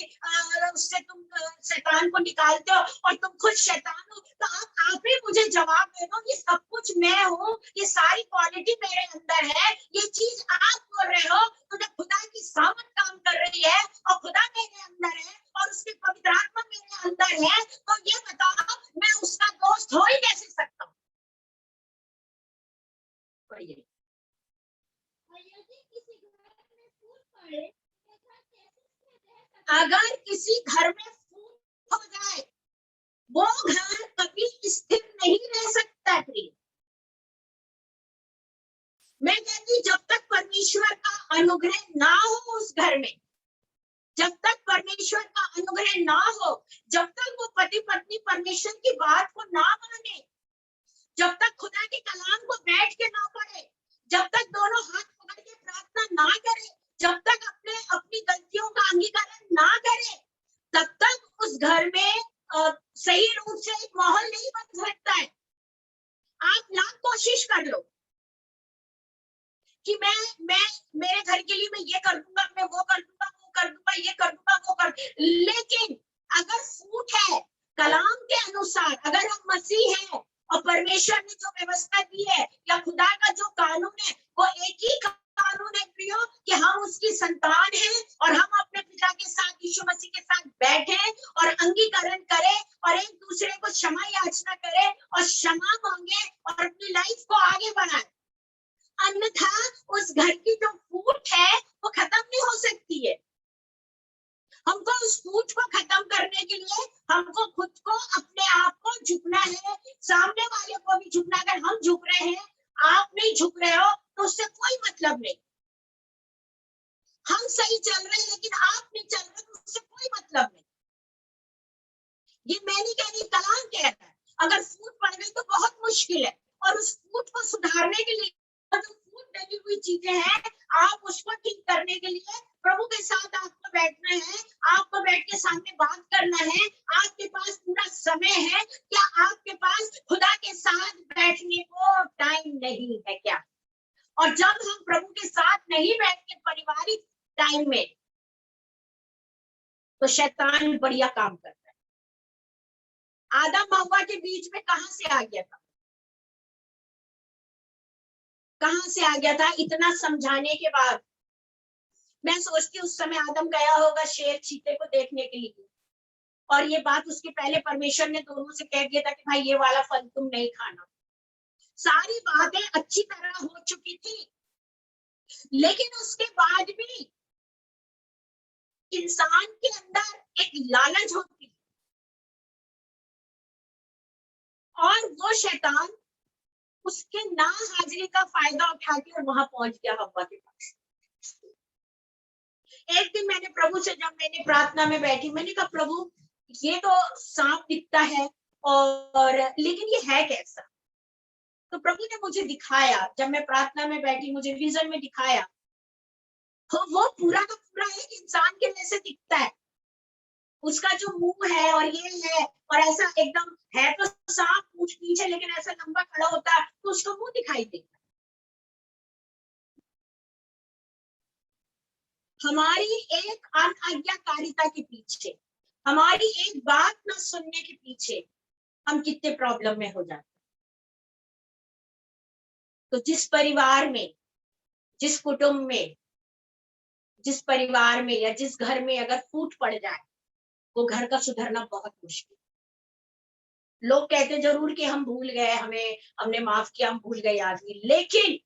उससे तुम शैतान को निकालते हो और तुम खुद शैतान हो। तो आप ही मुझे जवाब दे दो, ये सब कुछ मैं हूँ, ये सारी क्वालिटी मेरे अंदर है, ये चीज आप बोल रहे हो, तो जब खुदा की सामर्थ काम कर रही है और खुदा मेरे अंदर है और उसकी पवित्र आत्मा मेरे अंदर है, तो ये बताओ मैं उसका दोस्त हो ही कैसे सकता हूँ? अगर किसी घर में फूट हो जाए, वो घर कभी स्थिर नहीं रह सकता। प्रिय, मैं कहती जब तक परमेश्वर का अनुग्रह ना हो उस घर में, जब तक परमेश्वर का अनुग्रह ना हो, जब तक वो पति पत्नी परमेश्वर की बात को ना माने, जब तक खुदा के कलाम को बैठ के ना पढ़े, जब तक दोनों हाथ पकड़ के प्रार्थना ना करे, जब तक अपनी गलतियों का अंगीकरण ना करे, तब तक उस घर में सही रूप से एक माहौल नहीं बन सकता है। आप लाख कोशिश कर लो कि मैं मेरे घर के लिए मैं ये कर दूंगा, मैं वो कर दूंगा, वो कर दूंगा, ये कर दूंगा, वो कर, लेकिन अगर फूट है कलाम के अनुसार, अगर हम मसीह हैं और परमेश्वर ने जो व्यवस्था दी है या खुदा का जो कानून है, वो एक ही कानून है प्रियो कि हम उसकी संतान हैं और हम अपने पिता के साथ, यीशु मसीह के साथ बैठे और अंगीकरण करें और एक दूसरे को क्षमा याचना करें और क्षमा मांगे और अपनी लाइफ को आगे बढ़ाएं। अन्यथा उस घर की जो फूट है वो खत्म नहीं हो सकती है। हमको फूट को खत्म करने के लिए हमको खुद को, अपने आप को झुकना है, सामने वाले को भी झुकना। अगर हम झुक रहे हैं, आप नहीं झुक रहे हो, तो उससे कोई मतलब नहीं। हम सही चल रहे हैं लेकिन आप नहीं चल रहे, तो उससे कोई मतलब नहीं। ये मैं नहीं कह रही, कलाम कह रहा है। अगर फूट पड़ गई तो बहुत मुश्किल है, और उस फूट को सुधारने के लिए जो फूट डली हुई चीजें हैं, आप उसको ठीक करने के लिए प्रभु के साथ आपको बैठना है, आपको बैठ के सामने बात करना है। आपके पास पूरा समय है क्या? आपके पास खुदा के साथ बैठने को टाइम नहीं है क्या? और जब हम प्रभु के साथ नहीं बैठते पारिवारिक टाइम में, तो शैतान बढ़िया काम करता है। आदम हव्वा के बीच में कहां से आ गया था? कहां से आ गया था? इतना समझाने के बाद मैं सोचती उस समय आदम गया होगा शेर चीते को देखने के लिए, और ये बात उसके पहले परमेश्वर ने दोनों से कह दिया था कि भाई ये वाला फल तुम नहीं खाना। सारी बातें अच्छी तरह हो चुकी थी, लेकिन उसके बाद भी इंसान के अंदर एक लालच होती है, और वो शैतान उसके ना हाजिरी का फायदा उठा के वहां पहुंच गया हव्वा के पास। एक दिन मैंने प्रभु से, जब मैंने प्रार्थना में बैठी, मैंने कहा प्रभु ये तो सांप दिखता है, और लेकिन ये है कैसा? तो प्रभु ने मुझे दिखाया, जब मैं प्रार्थना में बैठी मुझे विजन में दिखाया, तो वो पूरा का पूरा एक इंसान के जैसे दिखता है। उसका जो मुंह है और ये है, और ऐसा एकदम है तो सांप पूछ पीछे, लेकिन ऐसा लंबा खड़ा होता है तो उसका मुंह दिखाई देता है। हमारी एक अनाज्ञाकारिता के पीछे, हमारी एक बात न सुनने के पीछे हम कितने प्रॉब्लम में हो जाते हैं। तो जिस परिवार में, जिस कुटुंब में, जिस परिवार में या जिस घर में अगर फूट पड़ जाए, वो घर का सुधरना बहुत मुश्किल। लोग कहते जरूर कि हम भूल गए, हमने माफ किया, हम भूल गए आदमी, लेकिन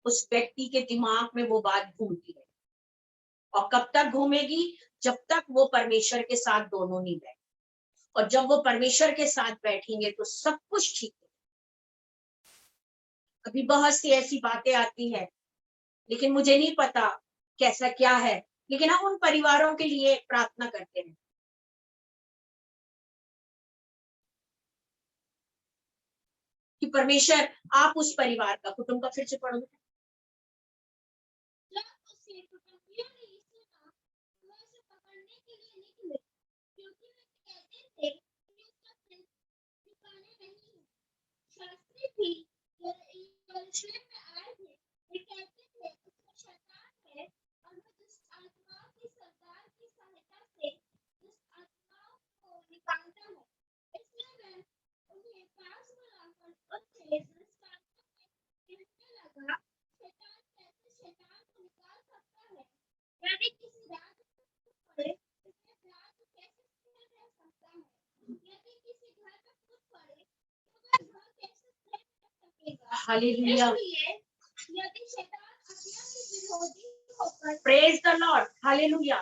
उस व्यक्ति के दिमाग में वो बात घूमती है, और कब तक घूमेगी? जब तक वो परमेश्वर के साथ दोनों नहीं बैठे। और जब वो परमेश्वर के साथ बैठेंगे तो सब कुछ ठीक है। अभी बहुत सी ऐसी बातें आती हैं, लेकिन मुझे नहीं पता कैसा क्या है, लेकिन हम उन परिवारों के लिए प्रार्थना करते हैं कि परमेश्वर आप उस परिवार का, कुटुंब का, फिर से पढ़ो। जब उसे कुटुंबियों ने सुना, वो उसे पकड़ने के लिए निकले, क्योंकि वे कहते थे कि उसका सिर झुकाने नहीं है। शास्त्री भी यरूशलेम में आए थे। वे कहते थे उसमें शैतान है, और वह दुष्ट आत्माओं के सरदार की सहायता से दुष्ट आत्माओं को निकालता है। इसलिए वह उन्हें पास बुलाकर उससे दृष्टांतों में कहने लगा, शैतान कैसे शैतान को निकाल सकता है? यदि किसी राज्य में फूट पड़े, तो वह राज्य कैसे स्थिर रह सकता है? यदि किसी घर में फूट पड़े, तो वह घर कैसे स्थिर रह सकेगा? हालेलुया, इसलिए यदि शैतान आज्ञा के विरोधी होकर, प्रेज द लॉर्ड, हालेलुया,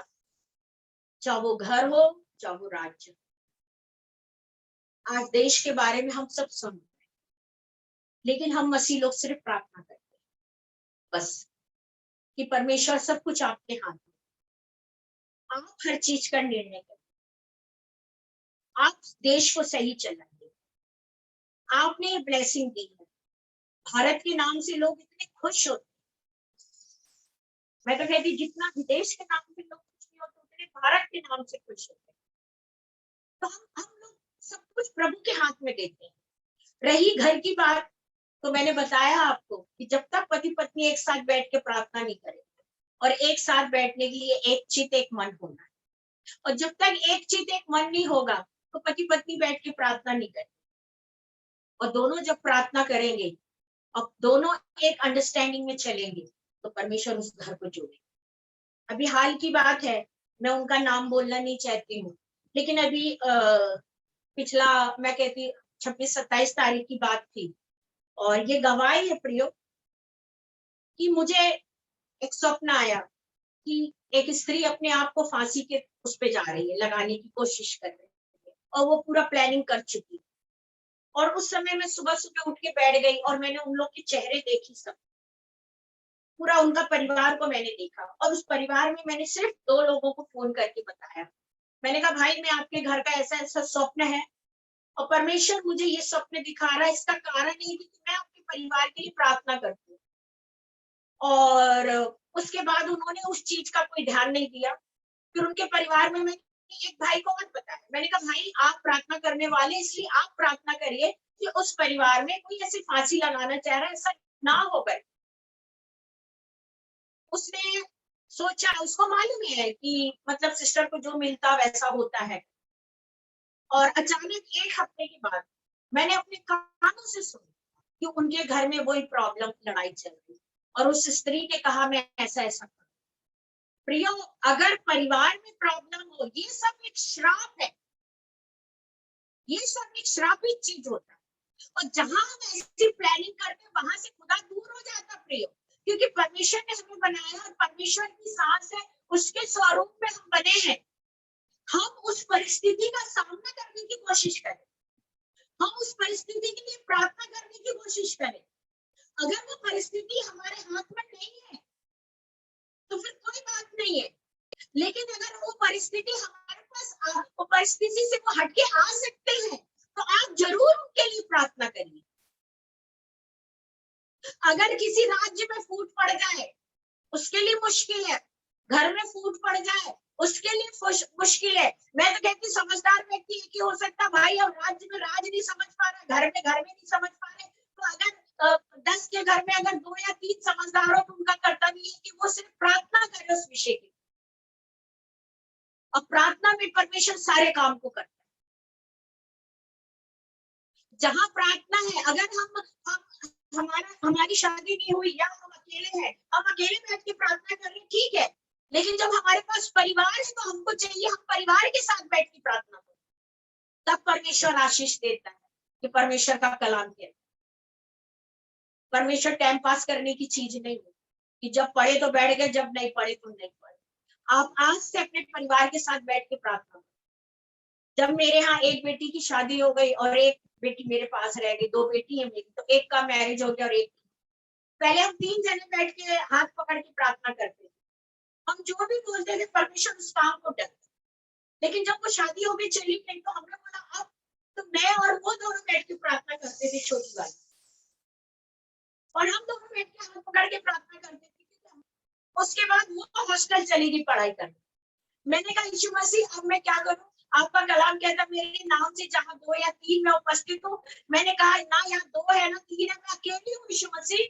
चाहे वो घर हो चाहे वो राज्य। आज देश के बारे में हम सब सुन रहे हैं, लेकिन हम मसीह लोग सिर्फ प्रार्थना करते हैं बस, कि परमेश्वर सब कुछ आपके हाथ में, आप हर चीज का निर्णय करें, आप देश को सही चलाइए। आपने ये ब्लेसिंग दी है, भारत के नाम से लोग इतने खुश होते हैं। मैं तो कहती जितना विदेश के नाम से लोग खुश नहीं होते, उतने भारत के नाम से खुश होते हैं। तो हम लोग सब कुछ प्रभु के हाथ में देते हैं। रही घर की बात, तो मैंने बताया आपको कि जब तक पति पत्नी एक साथ बैठ के प्रार्थना नहीं करेंगे, और एक साथ बैठने के लिए एक चित एक मन होना है, और जब तक एक चित एक मन नहीं होगा तो पति पत्नी बैठ के प्रार्थना नहीं करेंगे। और दोनों जब प्रार्थना करेंगे और दोनों एक अंडरस्टैंडिंग में चलेंगे, तो परमेश्वर उस घर को जोड़ेगा। अभी हाल की बात है, मैं उनका नाम बोलना नहीं चाहती हूँ, लेकिन अभी पिछला, मैं कहती 26-27 तारीख की बात थी, और ये गवाही है प्रियो कि मुझे एक स्वप्न आया कि एक स्त्री अपने आप को फांसी के उस पे जा रही है, लगाने की कोशिश कर रही है और वो पूरा प्लानिंग कर चुकी है। और उस समय मैं सुबह-सुबह उठ के बैठ गई और मैंने उन लोग के चेहरे देखी सब। पूरा उनका परिवार को मैंने देखा और उस परिवार में मैंने सिर्फ 2 लोगों को फ़ोन करके बताया। मैंने कहा भाई मैं आपके घर का ऐसा-ऐसा स्वप्न है और परमेश्वर मुझे ये स्वप्न दिखा रहा है, इसका कारण ये है कि मैं आपके परिवार के लिए प्रार्थना करती हूँ। और उसके बाद उन्होंने उस चीज़ का कोई ध्यान नहीं दिया। फिर उनके परिवार में मैंने एक भाई को और बताया। मैंने कहा भाई आप प्रार्थना करने वाले इसलिए आप प्रार्थना करिए कि उस परिवार में कोई ऐसी फांसी लगाना चाह रहा है, ऐसा ना हो पाए। उसने सोचा, उसको मालूम है कि मतलब सिस्टर को जो मिलता वैसा होता है। और अचानक 1 हफ्ते के बाद मैंने अपने कानों से सुना कि उनके घर में वही प्रॉब्लम लड़ाई चल रही और उस स्त्री ने कहा मैं ऐसा-ऐसा करूँ। प्रियो, अगर परिवार में प्रॉब्लम हो, ये सब एक श्राप है। ये सब एक श्रापित चीज़ होता है। और जहाँ हम ऐसी प्लानिंग करते हैं वहां से खुदा दूर हो जाता प्रियो, क्योंकि परमेश्वर ने हमें बनाया और परमेश्वर की सांस है, उसके स्वरूप में हम बने हैं। हम उस परिस्थिति का सामना करने की कोशिश करें, हम उस परिस्थिति के लिए प्रार्थना करने की कोशिश करें। अगर वो परिस्थिति हमारे हाथ में नहीं है तो फिर कोई बात नहीं है, लेकिन अगर वो परिस्थिति हमारे पास वो परिस्थिति से वो हटके आ सकते हैं तो आप जरूर उनके लिए प्रार्थना करिए। अगर किसी राज्य में फूट पड़ जाए उसके लिए मुश्किल है, घर में फूट पड़ जाए उसके लिए मुश्किल है। मैं तो कहती समझदार व्यक्ति एक ही हो सकता, भाई अब राज्य में राज नहीं समझ पा रहा, घर में नहीं समझ पा रहे, तो अगर 10 के घर में अगर 2 या 3 समझदार हो तो उनका कर्तव्य है कि वो सिर्फ प्रार्थना करे उस विषय की। और प्रार्थना में परमेश्वर सारे काम को करता है। जहां प्रार्थना है, अगर हमारी शादी नहीं हुई या हम अकेले बैठ के प्रार्थना कर रहे हैं, ठीक है, लेकिन जब हमारे पास परिवार है तो हमको चाहिए हम परिवार के साथ बैठ के प्रार्थना करें, तब परमेश्वर आशीष देता है कि परमेश्वर का कलाम क्या है। परमेश्वर टाइम पास करने की चीज नहीं है कि जब पढ़े तो बैठ गए, जब नहीं पढ़े तो नहीं पढ़े। आप आज से अपने परिवार के साथ बैठ के प्रार्थना करें। जब मेरे यहाँ एक बेटी की शादी हो गई और एक बेटी मेरे पास रह गई, 2 बेटी है मेरी, तो एक का मैरिज हो गया और एक, पहले हम 3 जने बैठ के हाथ पकड़ के प्रार्थना करते थे। हम जो भी बोलते थे परमेश्वर उस काम को करते। लेकिन जब वो शादी हो गई चली गई तो हमने बोला अब तो मैं और वो दोनों बैठ के प्रार्थना करते थे, छोटी वाली, और हम दोनों बैठ के हाथ पकड़ के प्रार्थना करते थे। उसके बाद वो हॉस्टल चली गई पढ़ाई करने। मैंने कहा यीशु मसीह अब मैं क्या करूं, आपका कलाम कहता मेरे नाम से जहां 2 या 3 मैं उपस्थित हूँ। मैंने कहा ना यहाँ 2 है ना 3 है, मैं अकेली हूँ यीशु मसीह।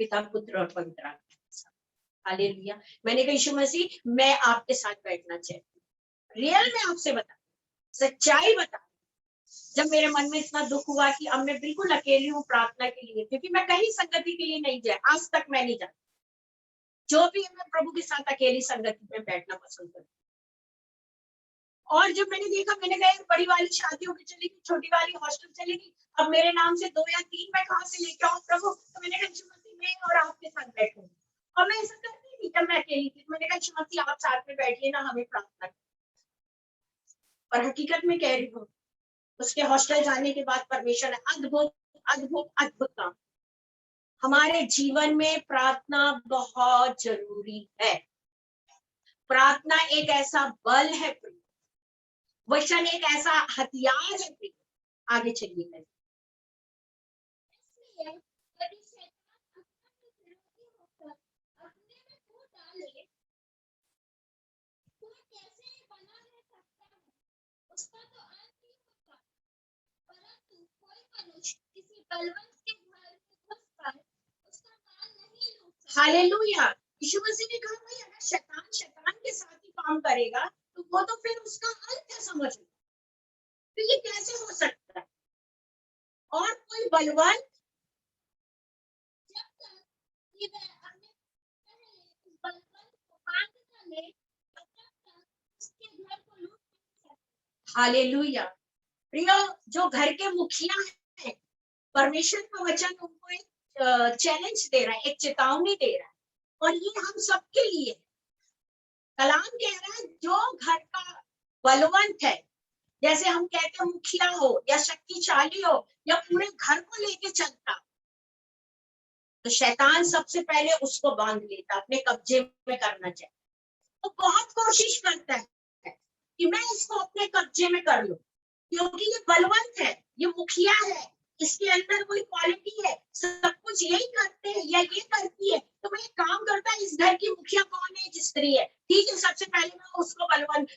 पिता पुत्र और पवित्र आत्मा, हालेलुया। मैंने कहा यीशु मसीह मैं आपके साथ बैठना चाहती हूँ, रियल में आपसे बता, सच्चाई बता। जब मेरे मन में इतना दुख हुआ कि अब मैं बिल्कुल अकेली हूँ प्रार्थना के लिए, क्योंकि मैं कहीं संगति के लिए नहीं जाए, आज तक मैं नहीं जाती। जो भी है मैं प्रभु के साथ अकेली संगति में बैठना पसंद करती। और जब मैंने देखा, मैंने कहा बड़ी वाली शादी होकर चली गई, छोटी वाली हॉस्टल चली गई, अब मेरे नाम से 2 या 3 मैं कहाँ से लेके आऊँ प्रभु। तो मैंने कहा यीशु मसीह मैं और आपके साथ बैठूंगी। और मैं ऐसा करती थी जब मैं अकेली थी, मैंने कहा यीशु मसीह आप साथ में बैठिए ना, हमें प्रार्थना। और हकीकत में कह रही हूँ, उसके हॉस्टल जाने के बाद परमेश्वर ने अद्भुत अद्भुत अद्भुत काम। हमारे जीवन में प्रार्थना बहुत जरूरी है। प्रार्थना एक ऐसा बल है, वचन एक ऐसा हथियार है। आगे चलिए। इसलिए यदि शैतान अपना विरोधी होकर अपने में फूट डाले, कोई कैसे बना रह सकता है, उसका तो अंत ही होगा। परंतु कोई मनुष्य किसी बलवंत के घर में घुसकर उसका माल नहीं लूट सकता। हालेलुया। यीशु मसीह ने कहा भाई अगर शैतान के साथ ही काम करेगा तो वो तो फिर उसका अंत क्या समझ लो। तो ये कैसे हो सकता है? और कोई बलवंत जब तक कि वह अपने पहले उस बलवंत को बांध न ले, तब तक उसके घर को लूट नहीं सकता। हालेलुया। प्रियो, जो घर के मुखिया हैं, परमेश्वर का वचन उनको एक चैलेंज दे रहा है, एक चेतावनी दे रहा है और ये हम सबके लिए कलाम कह रहा है, जो घर का बलवंत है, जैसे हम कहते हैं मुखिया हो या शक्तिशाली हो या पूरे घर को लेके चलता, तो शैतान सबसे पहले उसको बांध लेता, अपने कब्जे में करना चाहता। तो बहुत कोशिश करता है कि मैं इसको अपने कब्जे में कर लूं, क्योंकि ये बलवंत है, ये मुखिया है, इसके अंदर कोई क्वालिटी है, सब कुछ यही करते हैं या ये करती है, तो मैं एक काम करता है, इस घर की मुखिया कौन है, जिस स्त्री है, ठीक है, सबसे पहले मैं उसको बलवंत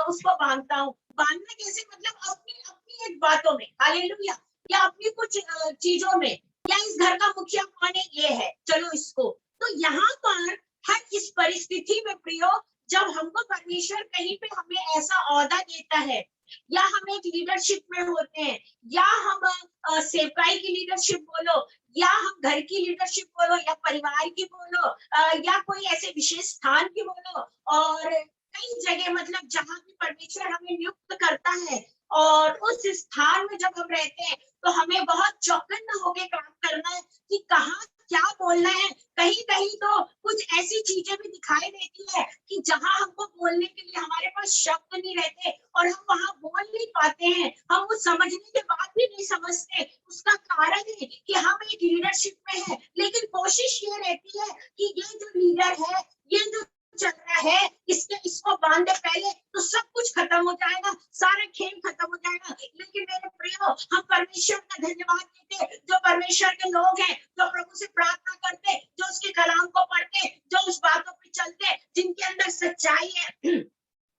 उसको बांधता हूँ। बांधना कैसे, मतलब अपनी अपनी एक बातों में, हालेलुया, या अपनी कुछ चीजों में, या इस घर का मुखिया कौन है, ये है, चलो इसको। तो यहाँ पर हर इस परिस्थिति में प्रियो, जब हमको परमेश्वर कहीं पे हमें ऐसा औहदा देता है, या हम एक लीडरशिप में होते हैं, या हम सेवकाई की लीडरशिप बोलो, या हम घर की लीडरशिप बोलो, या परिवार की बोलो, या कोई ऐसे विशेष स्थान की बोलो, और कई जगह, मतलब जहां भी परमेश्वर हमें नियुक्त करता है, और उस स्थान में जब हम रहते हैं, तो हमें बहुत चौकन्ना होकर काम करना है कि कहाँ क्या बोलना है। कहीं कहीं तो कुछ ऐसी चीजें भी दिखाई देती है कि जहां हमको बोलने के लिए हमारे पास शब्द नहीं रहते, और हम वहां बोल नहीं पाते हैं, हम वो समझने के बाद भी नहीं समझते। उसका कारण है कि हम एक लीडरशिप में है, लेकिन कोशिश ये रहती है कि ये जो लीडर है, ये जो चल रहा है, इसको बांधे पहले, तो सब कुछ खत्म हो जाएगा, सारा खेल खत्म हो जाएगा। लेकिन मेरे प्रियो, हम परमेश्वर का धन्यवाद देते, जो परमेश्वर के लोग हैं, जो प्रभु से प्रार्थना करते, जो उसके कलाम को पढ़ते, जो उस बातों पे चलते, जिनके अंदर सच्चाई है,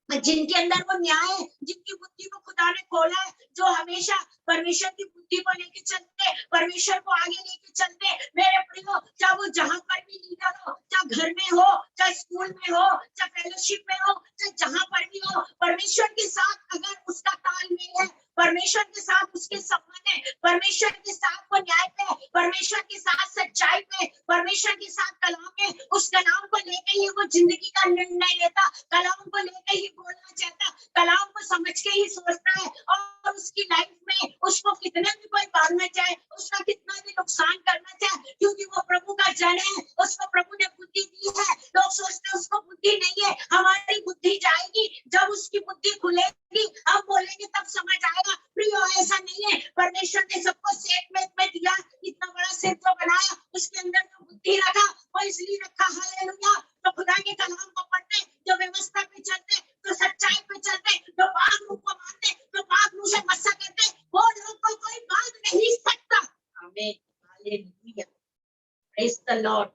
जिनके अंदर वो न्याय है, जिनकी बुद्धि को खुदा ने खोला है, जो हमेशा परमेश्वर की बुद्धि को लेके चलते, परमेश्वर को आगे लेके चलते। मेरे प्रियो, चाहे वो जहां पर भी लीडर हो, चाहे घर में हो, चाहे स्कूल में हो, चाहे फेलोशिप में हो, चाहे जहां पर भी हो, परमेश्वर के साथ अगर उसका तालमेल है, परमेश्वर के साथ उसके संबंध है, परमेश्वर के साथ वो न्याय पे, परमेश्वर के साथ सच्चाई पे, परमेश्वर के साथ कलाम में, उस कलाम को लेके ही वो जिंदगी का निर्णय लेता, कलाम को लेके ही बोलना चाहता, कलाम को समझ के ही सोचता है, और उसकी लाइफ में उसको कितना भी कोई बांधना चाहे, उसका कितना भी नुकसान करना चाहे, क्योंकि वो प्रभु का जन है, उसको प्रभु ने बुद्धि दी है। लोग सोचते उसको बुद्धि नहीं है, हमारी बुद्धि जाएगी, जब उसकी बुद्धि खुलेगी, हम बोलेंगे तब समझ आएगा। प्रियो, ऐसा नहीं है, परमेश्वर ने सबको सेट में दिया, इतना बड़ा सिर जो बनाया, उसके अंदर जो बुद्धि रखा, वो इसलिए रखा, हालेलुया, तो खुदा के कलाम को पढ़ते, जो व्यवस्था पे चलते, जो सच्चाई पे चलते, जो पाक रूह को मानते, जो पाक रूह से मस्सा करते, वो लोग को कोई बांध नहीं सकता। आमीन, हालेलुया, प्रेज द लॉर्ड।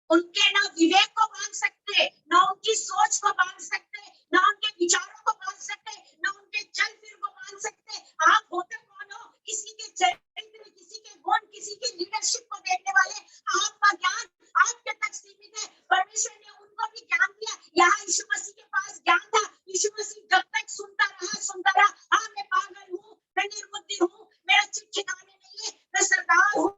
उनके ना विवेक को बांध सकते, ना उनकी सोच को बांध सकते, ना उनके विचारों को बांध सकते, ना उनके चल फिर को बांध सकते। आप होते कौन हो? किसी के चरित्र, किसी के गुण, किसी के लीडरशिप को देखने वाले। आपका ज्ञान आपके तक सीमित है, परमेश्वर ने उनको भी ज्ञान दिया। यहाँ यीशु मसीह के पास ज्ञान था, यीशु मसीह जब तक सुनता रहा, हाँ मैं पागल हूँ, मैं निर्बुद्धि हूँ, मेरा चिट्ठिकाने नहीं है, मैं सरदार हूँ,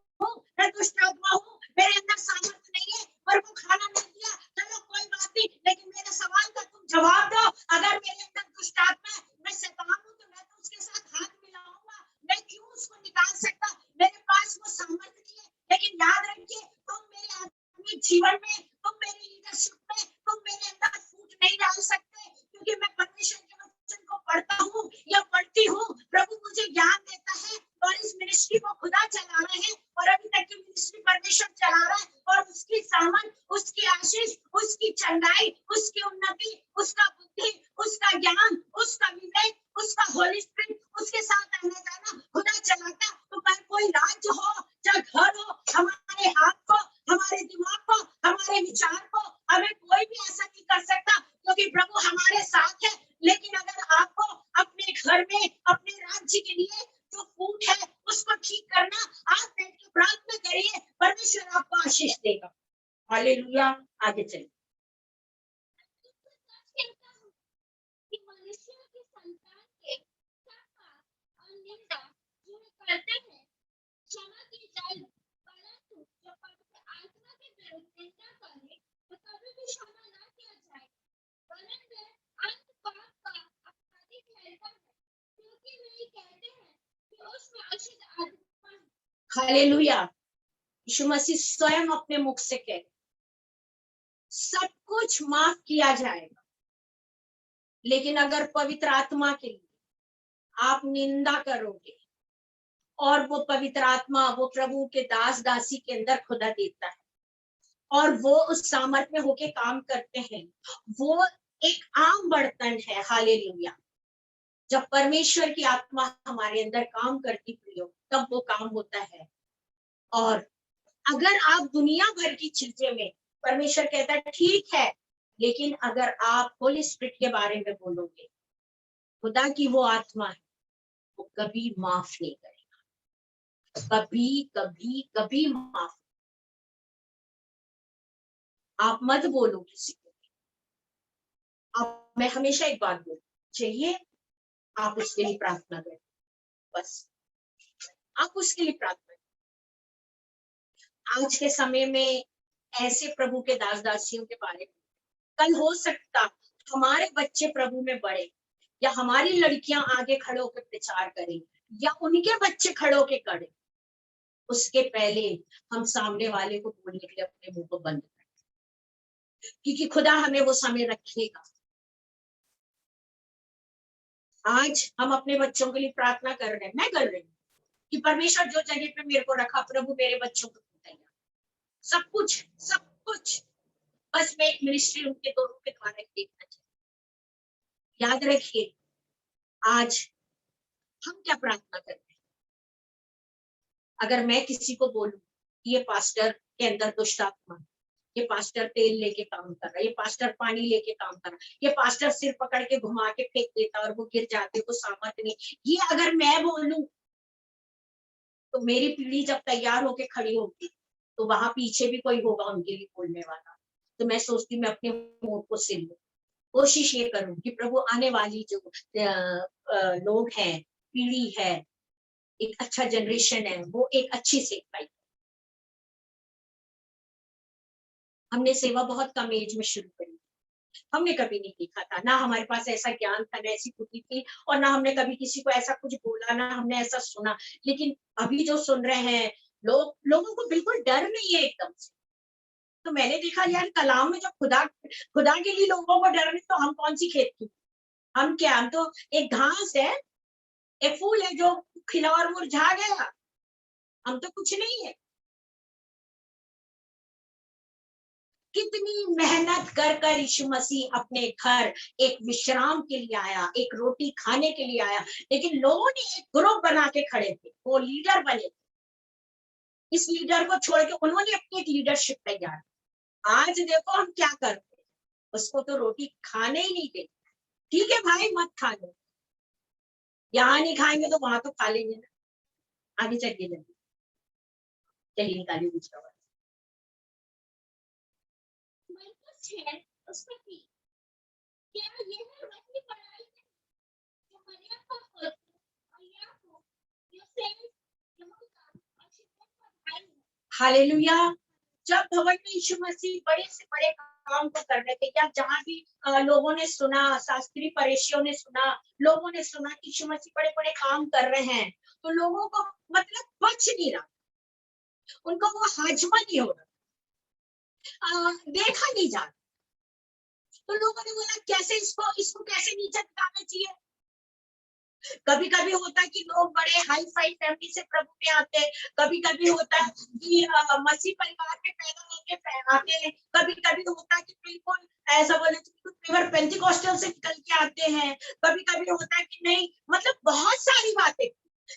मैं दुष्ट आत्मा हूँ, मेरे अंदर सामर्थ्य नहीं है, पर वो खाना नहीं दिया, चलो कोई बात नहीं, लेकिन मेरे सवाल का तुम जवाब दो। अगर मेरे अंदर दुष्ट आत्मा है, मैं शैतान हूँ, तो मैं तो उसके साथ हाथ मिलाऊंगा, मैं क्यों उसको निकाल सकता? मेरे पास वो सामर्थ्य नहीं है। लेकिन याद रखिए, तुम मेरे आत्मिक जीवन में, तुम मेरी लीडरशिप में, तुम मेरे अंदर फूट नहीं डाल सकते, क्योंकि मैं परमेश्वर के वचन को पढ़ता हूँ या पढ़ती हूँ, प्रभु मुझे ज्ञान देता है, और इस मिनिस्ट्री को खुदा चला रहा है, और अभी तक की मिनिस्ट्री परमेश्वर चला रहा है, और उसकी सामन, उसकी आशीष, उसकी चंगाई, उसकी उन्नति, उसका बुद्धि, उसका ज्ञान, उसका विवेक, उसका होली स्पिरिट, उसके साथ आना जाना खुदा चलाता। तो पर कोई राज्य हो, चाहे घर हो, हमारे हाथ को, हमारे दिमाग को, हमारे विचार को, हमें कोई भी ऐसा नहीं कर सकता, क्योंकि प्रभु हमारे साथ है। लेकिन अगर आपको अपने घर में, अपने राज्य के लिए जो फूट है, उसको ठीक करना, आप बैठ के प्रार्थना करिए, परमेश्वर आपको आशीष देगा। हालेलुया, आगे चलिए। कि मनुष्य की संतान के पाप और निंदा जो करते हैं, क्षमा की जाए, परंतु जो पवित्र आत्मा के विरुद्ध निंदा करे, तो कभी भी क्षमा न किया जाए, वरन वह अंत पाप का अपराधी ठहरता है, क्योंकि वे कहते हैं कि उसमें अशुद्ध आत्मा है। हालेलुया, यीशु मसीह स्वयं अपने मुख से कह रहे, सब कुछ माफ किया जाएगा, लेकिन अगर पवित्र आत्मा के लिए आप निंदा करोगे, और वो पवित्र आत्मा वो प्रभु के दास दासी के अंदर खुदा देता है और वो उस सामर्थ में होके काम करते हैं, वो एक आम बर्तन है। हालेलुया। जब परमेश्वर की आत्मा हमारे अंदर काम करती प्रियो, तब वो काम होता है। और अगर आप दुनिया भर की चीजें में, परमेश्वर कहता है ठीक है, लेकिन अगर आप होली स्पिरिट के बारे में बोलोगे, खुदा की वो आत्मा है, वो कभी माफ नहीं करेगा, कभी कभी कभी माफ। आप मत बोलो किसी को। आप, मैं हमेशा एक बात बोलूं, चाहिए आप उसके लिए प्रार्थना करें, बस आप उसके लिए प्रार्थना करें। आज के समय में ऐसे प्रभु के दास दासियों के बारे में, कल हो सकता हमारे बच्चे प्रभु में बढ़े, या हमारी लड़कियां आगे खड़े होकर प्रचार करें, या उनके बच्चे खड़े होकर करें, उसके पहले हम सामने वाले को बोलने के लिए अपने मुंह को बंद करें, क्योंकि खुदा हमें वो समय रखेगा। आज हम अपने बच्चों के लिए प्रार्थना कर रहे हैं, मैं कर रही हूँ कि परमेश्वर जो जगह पे मेरे को रखा, प्रभु मेरे बच्चों को तैयार, सब कुछ सब कुछ, बस मैं एक मिनिस्ट्री उनके दोनों के द्वारा देखना चाहिए। याद रखिए, आज हम क्या प्रार्थना करते हैं। अगर मैं किसी को बोलूं कि ये पास्टर के अंदर दुष्ट आत्मा, ये पास्टर तेल लेके काम कर रहा है, ये पास्टर पानी लेके काम कर रहा है, ये पास्टर सिर पकड़ के घुमा के फेंक देता और वो गिर जाते, को सामर्थ नहीं, ये अगर मैं बोलूं, तो मेरी पीढ़ी जब तैयार होके खड़ी होगी, तो वहां पीछे भी कोई होगा उनके लिए बोलने वाला। तो मैं सोचती मैं अपने मुंह को सिल लूं, कोशिश ये करूं कि प्रभु आने वाली जो लोग हैं, पीढ़ी है, एक अच्छा जनरेशन है, वो एक अच्छी सेवा पाई। हमने सेवा बहुत कम एज में शुरू करी, हमने कभी नहीं देखा था, ना हमारे पास ऐसा ज्ञान था, ना ऐसी बुद्धि थी, और ना हमने कभी किसी को ऐसा कुछ बोला, ना हमने ऐसा सुना। लेकिन अभी जो सुन रहे हैं लोगों को बिल्कुल डर नहीं है एकदम से। तो मैंने देखा यार, कलाम में जब खुदा खुदा के लिए लोगों को डर नहीं, तो हम कौन सी खेत की, हम क्या, हम तो एक घास है, एक फूल है जो खिला और मुरझा गया, हम तो कुछ नहीं है। कितनी मेहनत कर कर यीशु मसीह अपने घर एक विश्राम के लिए आया, एक रोटी खाने के लिए आया, लेकिन लोगों ने एक ग्रुप बना के खड़े थे, वो लीडर बने थे। इस लीडर को छोड़ के उन्होंने अपनी एक लीडरशिप तैयार। आज देखो हम क्या करते हैं, उसको तो रोटी खाने ही नहीं देते। ठीक है भाई, मत खा लो, यहाँ नहीं खाएंगे तो वहां तो खा लेंगे ना। आगे चलिए जल्दी, चलिए निकालिए दूसरा बात। मरकुस है उसका भी, क्या यह वही पढ़ाई है जो मरियम का पुत्र और याकूब, यूसेफ, यहूदा और शिमोन का भाई है। हालेलुया। जब भवन में यीशु मसीह बड़े से बड़े काम को कर रहे थे, या जहां भी लोगों ने सुना, शास्त्री फरीसियों ने सुना, लोगों ने सुना कि यीशु मसीह बड़े बड़े काम कर रहे हैं, तो लोगों को मतलब बच नहीं रहा, उनको वो हाजमा नहीं हो रहा, देखा नहीं जा रहा। तो लोगों ने बोला कैसे इसको इसको कैसे नीचे दिखाना चाहिए। कभी कभी होता है कि लोग बड़े हाई फाई फैमिली से प्रभु में आते हैं, कभी कभी होता है कि मसीह परिवार में पैदा होके आते हैं, कभी कभी होता है कि बिल्कुल ऐसा बोले तो पेंटिकॉस्टल से निकल के आते हैं, कभी कभी होता है कि नहीं, मतलब बहुत सारी बातें।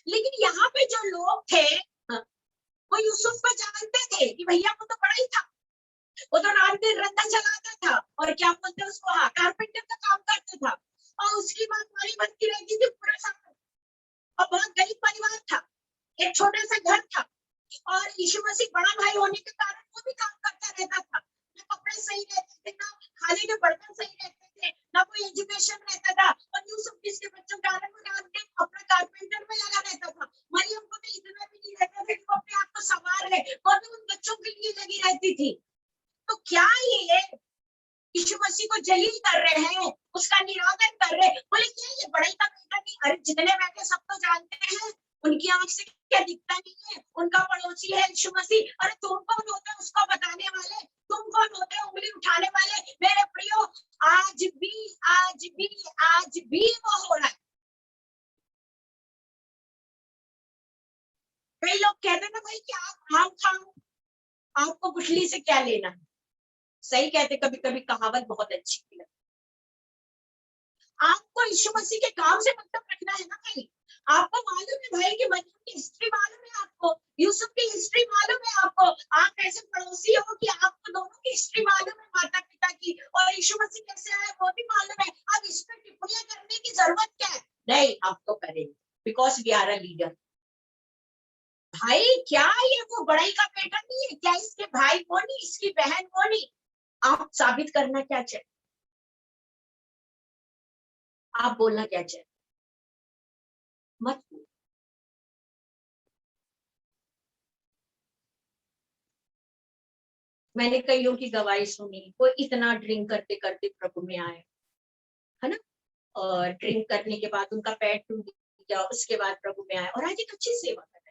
लेकिन यहाँ पे जो लोग थे, वो यूसुफ को जानते थे कि भैया वो तो बड़ा ही था, वो तो रात दिन रत्ता चलाता था, और क्या बोलते उसको, हाँ, कारपेंटर का काम करता था, और उसकी बात मारी बनती रहती थी पूरा साल। और बहुत गरीब परिवार था, एक छोटा सा घर था, और यीशु मसीह बड़ा भाई होने के कारण वो भी काम करता रहता था। ना कपड़े सही रहते थे, ना खाने के बर्तन सही रहते थे, ना कोई एजुकेशन रहता था, और यूसुफ किसके बच्चों के कारण में रात दिन अपना कारपेंटर में लगा रहता था। मरियम को तो इतना भी नहीं रहता था कि वो अपने आप को संवार ले, वो भी उन बच्चों के लिए लगी रहती थी। तो क्या ये यीशु मसीह को जलील कर रहे हैं, उसका निरादर कर रहे हैं, बोले क्या ये बड़ाई का बेटा नहीं, अरे जितने बैठे सब तो जानते हैं उनकी आंख से क्या दिखता नहीं है? उनका पड़ोसी है यीशु मसीह। अरे तुम कौन होते हो उसको बताने वाले? तुम कौन होते हो उंगली उठाने वाले? मेरे प्रियो, आज भी आज भी आज भी वो हो रहा है। कई लोग कहते हैं ना भाई कि आप आम खाओ, आपको गुठली से क्या लेना है। सही कहते, कभी कभी कहावत बहुत अच्छी लगती। आपको यीशु मसीह के काम से मतलब रखना है ना भाई। आपको मालूम है भाई कि मरियम की हिस्ट्री मालूम है आपको, यूसुफ की हिस्ट्री मालूम है आपको, आप ऐसे पड़ोसी हो कि आपको दोनों की हिस्ट्री मालूम है, माता पिता की, और यीशु मसीह कैसे आए वो भी मालूम है। अब इस पर टिप्पणियां करने की जरूरत क्या है? नहीं, आप तो करेंगे, because we are a leader. भाई क्या ये वो बड़ाई का बेटा नहीं है क्या? इसके भाई वो नहीं, इसकी बहन वो नहीं। आप साबित करना क्या चाहते? आप बोलना क्या चाहते? मत बोलो। मैंने कईयों की गवाही सुनी, वो इतना ड्रिंक करते करते प्रभु में आए, है ना, और ड्रिंक करने के बाद उनका पैर टूट गया, उसके बाद प्रभु में आए और आज एक अच्छी सेवा कर रहे हैं।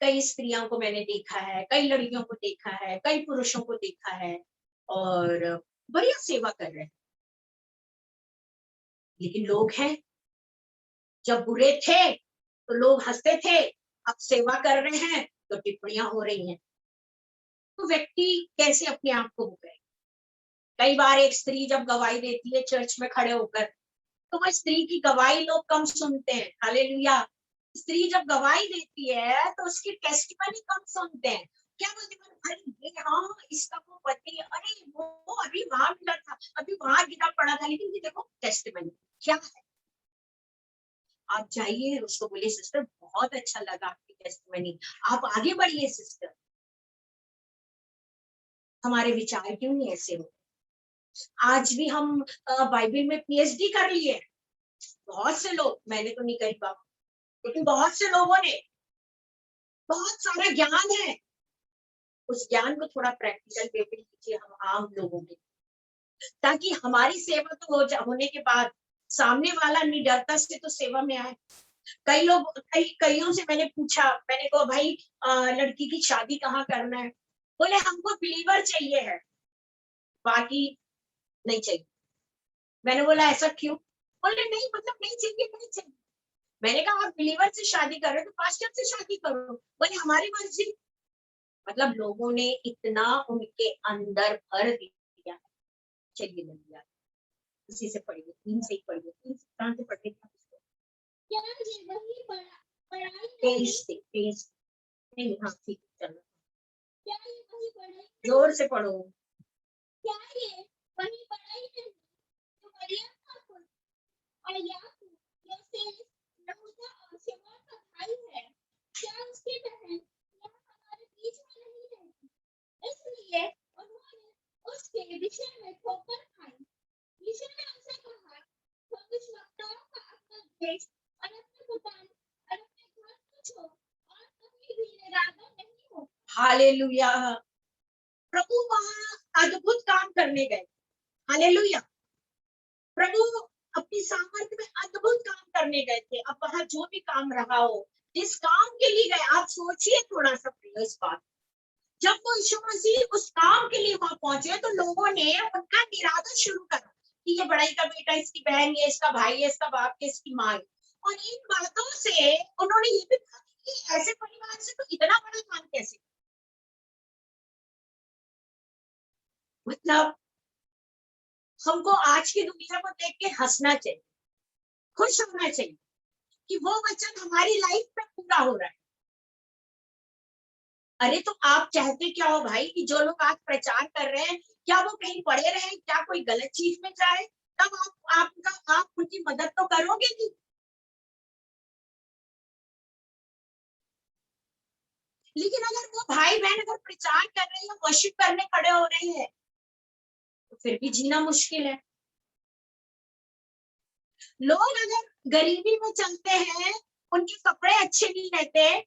कई स्त्रियों को मैंने देखा है, कई लड़कियों को देखा है, कई पुरुषों को देखा है, और बढ़िया सेवा कर रहे हैं। लेकिन लोग हैं, जब बुरे थे तो लोग हंसते थे, अब सेवा कर रहे हैं तो टिप्पणियां हो रही हैं। तो व्यक्ति कैसे अपने आप को करे? कई बार एक स्त्री जब गवाही देती है चर्च में खड़े होकर, तो वह स्त्री की गवाही लोग कम सुनते हैं। हालेलुया। स्त्री जब गवाही देती है तो उसकी टेस्टिमनी कम सुनते हैं। क्या बोलते हैं? अरे ये हाँ, इसका वो पति, अरे वो अभी वहां मिला था, अभी वहां गिरा पड़ा था, लेकिन ये देखो टेस्टिमनी क्या है। आप जाइए उसको बोलिए, सिस्टर बहुत अच्छा लगा आपकी टेस्टिमनी, आप आगे बढ़िए सिस्टर। हमारे विचार क्यों नहीं ऐसे हो? आज भी हम बाइबल में पीएचडी कर लिए, बहुत से लोग, मैंने तो नहीं करी बात, लेकिन बहुत से लोगों ने, बहुत सारा ज्ञान है, उस ज्ञान को थोड़ा प्रैक्टिकल वे पे कीजिए हम आम लोगों में, ताकि हमारी सेवा तो होने के बाद सामने वाला निडरता से तो सेवा में आए। कई लोग, कईयों से मैंने पूछा, मैंने कहा भाई लड़की की शादी कहाँ करना है? बोले हमको बिलीवर चाहिए है, बाकी नहीं चाहिए। मैंने बोला ऐसा क्यों? बोले नहीं मतलब नहीं चाहिए, नहीं चाहिए। मैंने कहा आप बिलीवर से शादी कर रहे हो तो पास्टर से शादी करो। बोले हमारी मर्जी। मतलब लोगों ने इतना उनके अंदर भर दिया। चलिए लिया, उसी से पढ़िए, 3 से ही पढ़िए, 3 से कहाँ से पढ़िए? क्या ये वही पढ़ाई नहीं? पेज नहीं, हाँ ठीक है, चलो क्या ये वही पढ़ाई? जोर से पढ़ो। क्या ये वही पढ़ाई नहीं जो मरियम का और याकूब, योसेफ, यहूदा और शमौन का भाई है? क्या उसकी बहन यहाँ हमारे बीच में नहीं रहती? इसलिए उन्होंने उसके विषय में ठोकर खाई। यीशु ने उनसे कहा, भविष्यवक्ताओं का अपना देश और अपने दुकान और अपने घर को छोड़ और कभी भी निरादर नहीं हो। हालेलुया। प्रभु वहां अद्भुत काम करने गए। हालेलुया। प्रभु अपनी सामर्थ्य में अद्भुत काम करने गए थे। अब वहां जो भी काम रहा हो, जिस काम के लिए गए, आप सोचिए थोड़ा सा प्रिय इस बात। जब वो यीशु मसीह उस काम के लिए वहां पहुंचे तो लोगों ने उनका निरादर शुरू करा कि ये बड़ाई का बेटा, इसकी बहन, ये इसका भाई है, इसका बाप है, इसकी माँ है। और इन बातों से उन्होंने ये भी कहा कि ऐसे परिवार से तो इतना बड़ा काम कैसे? मतलब हमको आज की दुनिया को देख के हंसना चाहिए, खुश होना चाहिए कि वो वचन हमारी लाइफ में पूरा हो रहा है। अरे तो आप चाहते क्या हो भाई कि जो लोग आज प्रचार कर रहे हैं, क्या वो कहीं पड़े रहे, क्या कोई गलत चीज में जाए? तब आप उनकी मदद तो करोगे नहीं। लेकिन अगर वो भाई बहन अगर प्रचार कर रहे हैं, वर्शिप करने खड़े हो रहे हैं, तो फिर भी जीना मुश्किल है। लोग अगर गरीबी में चलते हैं, उनके कपड़े अच्छे नहीं रहते,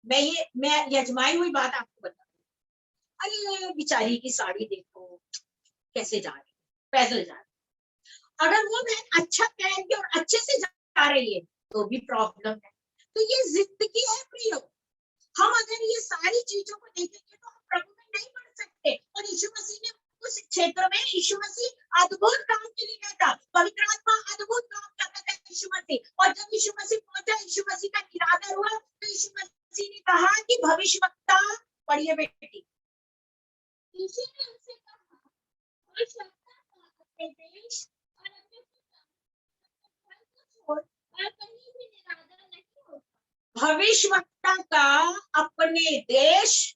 मैं यजमाई हुई बात आपको बता, अरे बेचारी की साड़ी देखो कैसे जा रही, पैदल जा रही। अगर वो बहन अच्छा पहन के और अच्छे से जा आ रही है तो भी प्रॉब्लम है। तो ये जिंदगी है प्रियो। हम अगर ये सारी चीजों को देखेंगे तो हम प्रभु में नहीं बढ़ सकते। और यीशु मसीह ने उस क्षेत्र में यीशु मसीह अद्भुत काम के लिए गया था, पवित्र आत्मा अद्भुत काम करता था यीशु मसीह। और जब यीशु मसीह पहुंचा, यीशु मसीह का निरादर हुआ, तो यीशु मसीह ने कहा कि भविष्यवक्ता, पढ़िए बेटी, यीशु ने उनसे कहा, भविष्यवक्ता का अपने देश और अपने घर को छोड़ और कहीं भी निरादर नहीं होता। भविष्यवक्ता का अपने देश,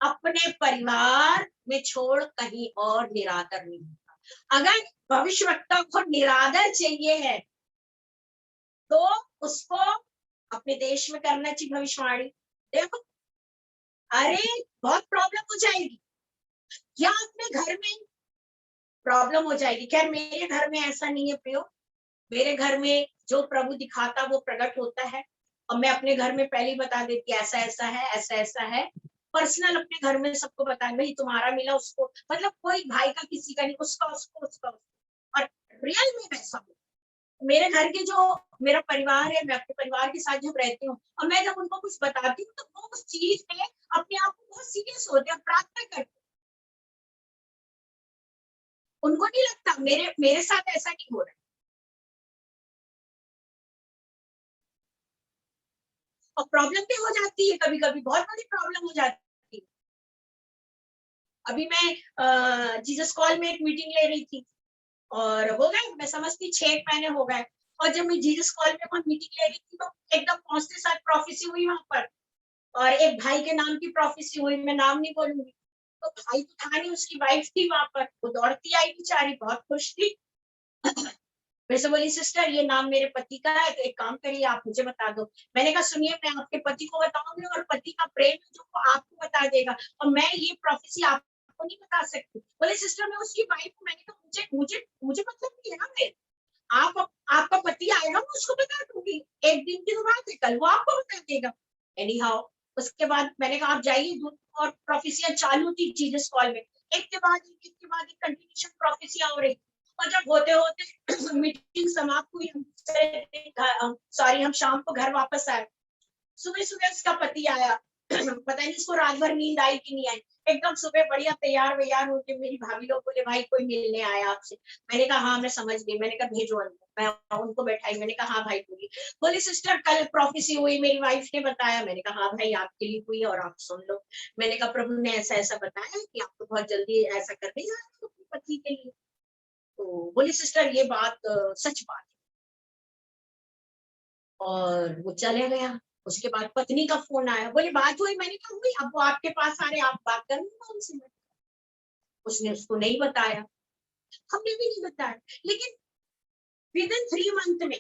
अपने परिवार में छोड़ कहीं और निरादर नहीं होता। अगर भविष्यवक्ता को निरादर चाहिए है तो उसको अपने देश में करना चाहिए भविष्यवाणी। देखो, अरे बहुत प्रॉब्लम हो जाएगी, या अपने घर में प्रॉब्लम हो जाएगी। खैर मेरे घर में ऐसा नहीं है प्रियो, मेरे घर में जो प्रभु दिखाता वो प्रकट होता है। और मैं अपने घर में पहले ही बता देती ऐसा ऐसा है, ऐसा ऐसा है। पर्सनल अपने घर में सबको बता, भाई तुम्हारा मिला उसको, मतलब कोई भाई का किसी का नहीं, उसका उसको उसका उसको। और रियल में वैसा हो। मेरे घर के जो मेरा परिवार है, मैं अपने परिवार के साथ जब रहती हूँ और मैं जब उनको कुछ बताती हूँ तो वो उस चीज में अपने आप को बहुत सीरियस होते हैं, प्रार्थना करते। उनको नहीं लगता मेरे साथ ऐसा नहीं हो रहा है। और प्रॉब्लम भी हो जाती है, कभी कभी बहुत बड़ी प्रॉब्लम हो जाती है। अभी मैं जीसस कॉल में एक मीटिंग ले रही थी और हो गए, मैं समझती 6 महीने हो गए। और जब मैं जीसस कॉल में वहां मीटिंग ले रही थी तो एकदम पहुंचते साथ प्रोफेसी हुई वहां पर, और एक भाई के नाम की प्रोफेसी हुई, मैं नाम नहीं बोलूंगी। तो भाई तो था नहीं, उसकी वाइफ थी वहां पर, वो दौड़ती आई बेचारी, बहुत खुश थी। वैसे बोली सिस्टर ये नाम मेरे पति का है, तो एक काम करिए आप मुझे बता दो। मैंने कहा सुनिए, मैं आपके पति को बताऊंगी और पति का प्रेम जो वो आपको बता देगा, और मैं ये प्रोफेसी आपको नहीं बता सकती। बोले सिस्टर मैं उसकी वाइफ हूँ। मैंने कहा मुझे मुझे मुझे मतलब नहीं है ना, मैं आपका पति आएगा मैं उसको बता दूंगी, एक दिन की तो बात है, कल वो आपको बता देगा। एनी हाउ, उसके बाद मैंने कहा आप जाइए, और प्रोफेसियां चालू थी जीसस कॉल में, एक के बाद एक कंटिन्यूशन प्रोफेसियां हो रही। और जब होते होते मीटिंग समाप्त हुई, सॉरी हम शाम को घर वापस आए। सुबह सुबह उसका पति आया। पता नहीं उसको रात भर नींद आई कि नहीं आई, एकदम सुबह बढ़िया तैयार वैयार होके मेरी भाभी लोग बोले भाई कोई मिलने आया आपसे। मैंने कहा हाँ मैं समझ गई। मैंने कहा भेजो अंदर। मैं उनको बैठाई, मैंने कहा हाँ भाई बोली। बोली सिस्टर कल प्रोफेसी हुई, मेरी वाइफ ने बताया। मैंने कहा हाँ भाई आपके लिए हुई और आप सुन लो। मैंने कहा प्रभु ने ऐसा ऐसा बताया कि आपको बहुत जल्दी ऐसा करने जा रहे हो अपने पति के लिए। तो बोली सिस्टर ये बात सच बात है। और वो चले गया। उसके बाद पत्नी का फोन आया, बोले बात हुई। मैंने कहा हुई, अब वो आपके पास आ रहे, आप बात कर लो उनसे। उसने उसको नहीं बताया, हमने भी नहीं बताया। लेकिन विद इन 3 मंथ में,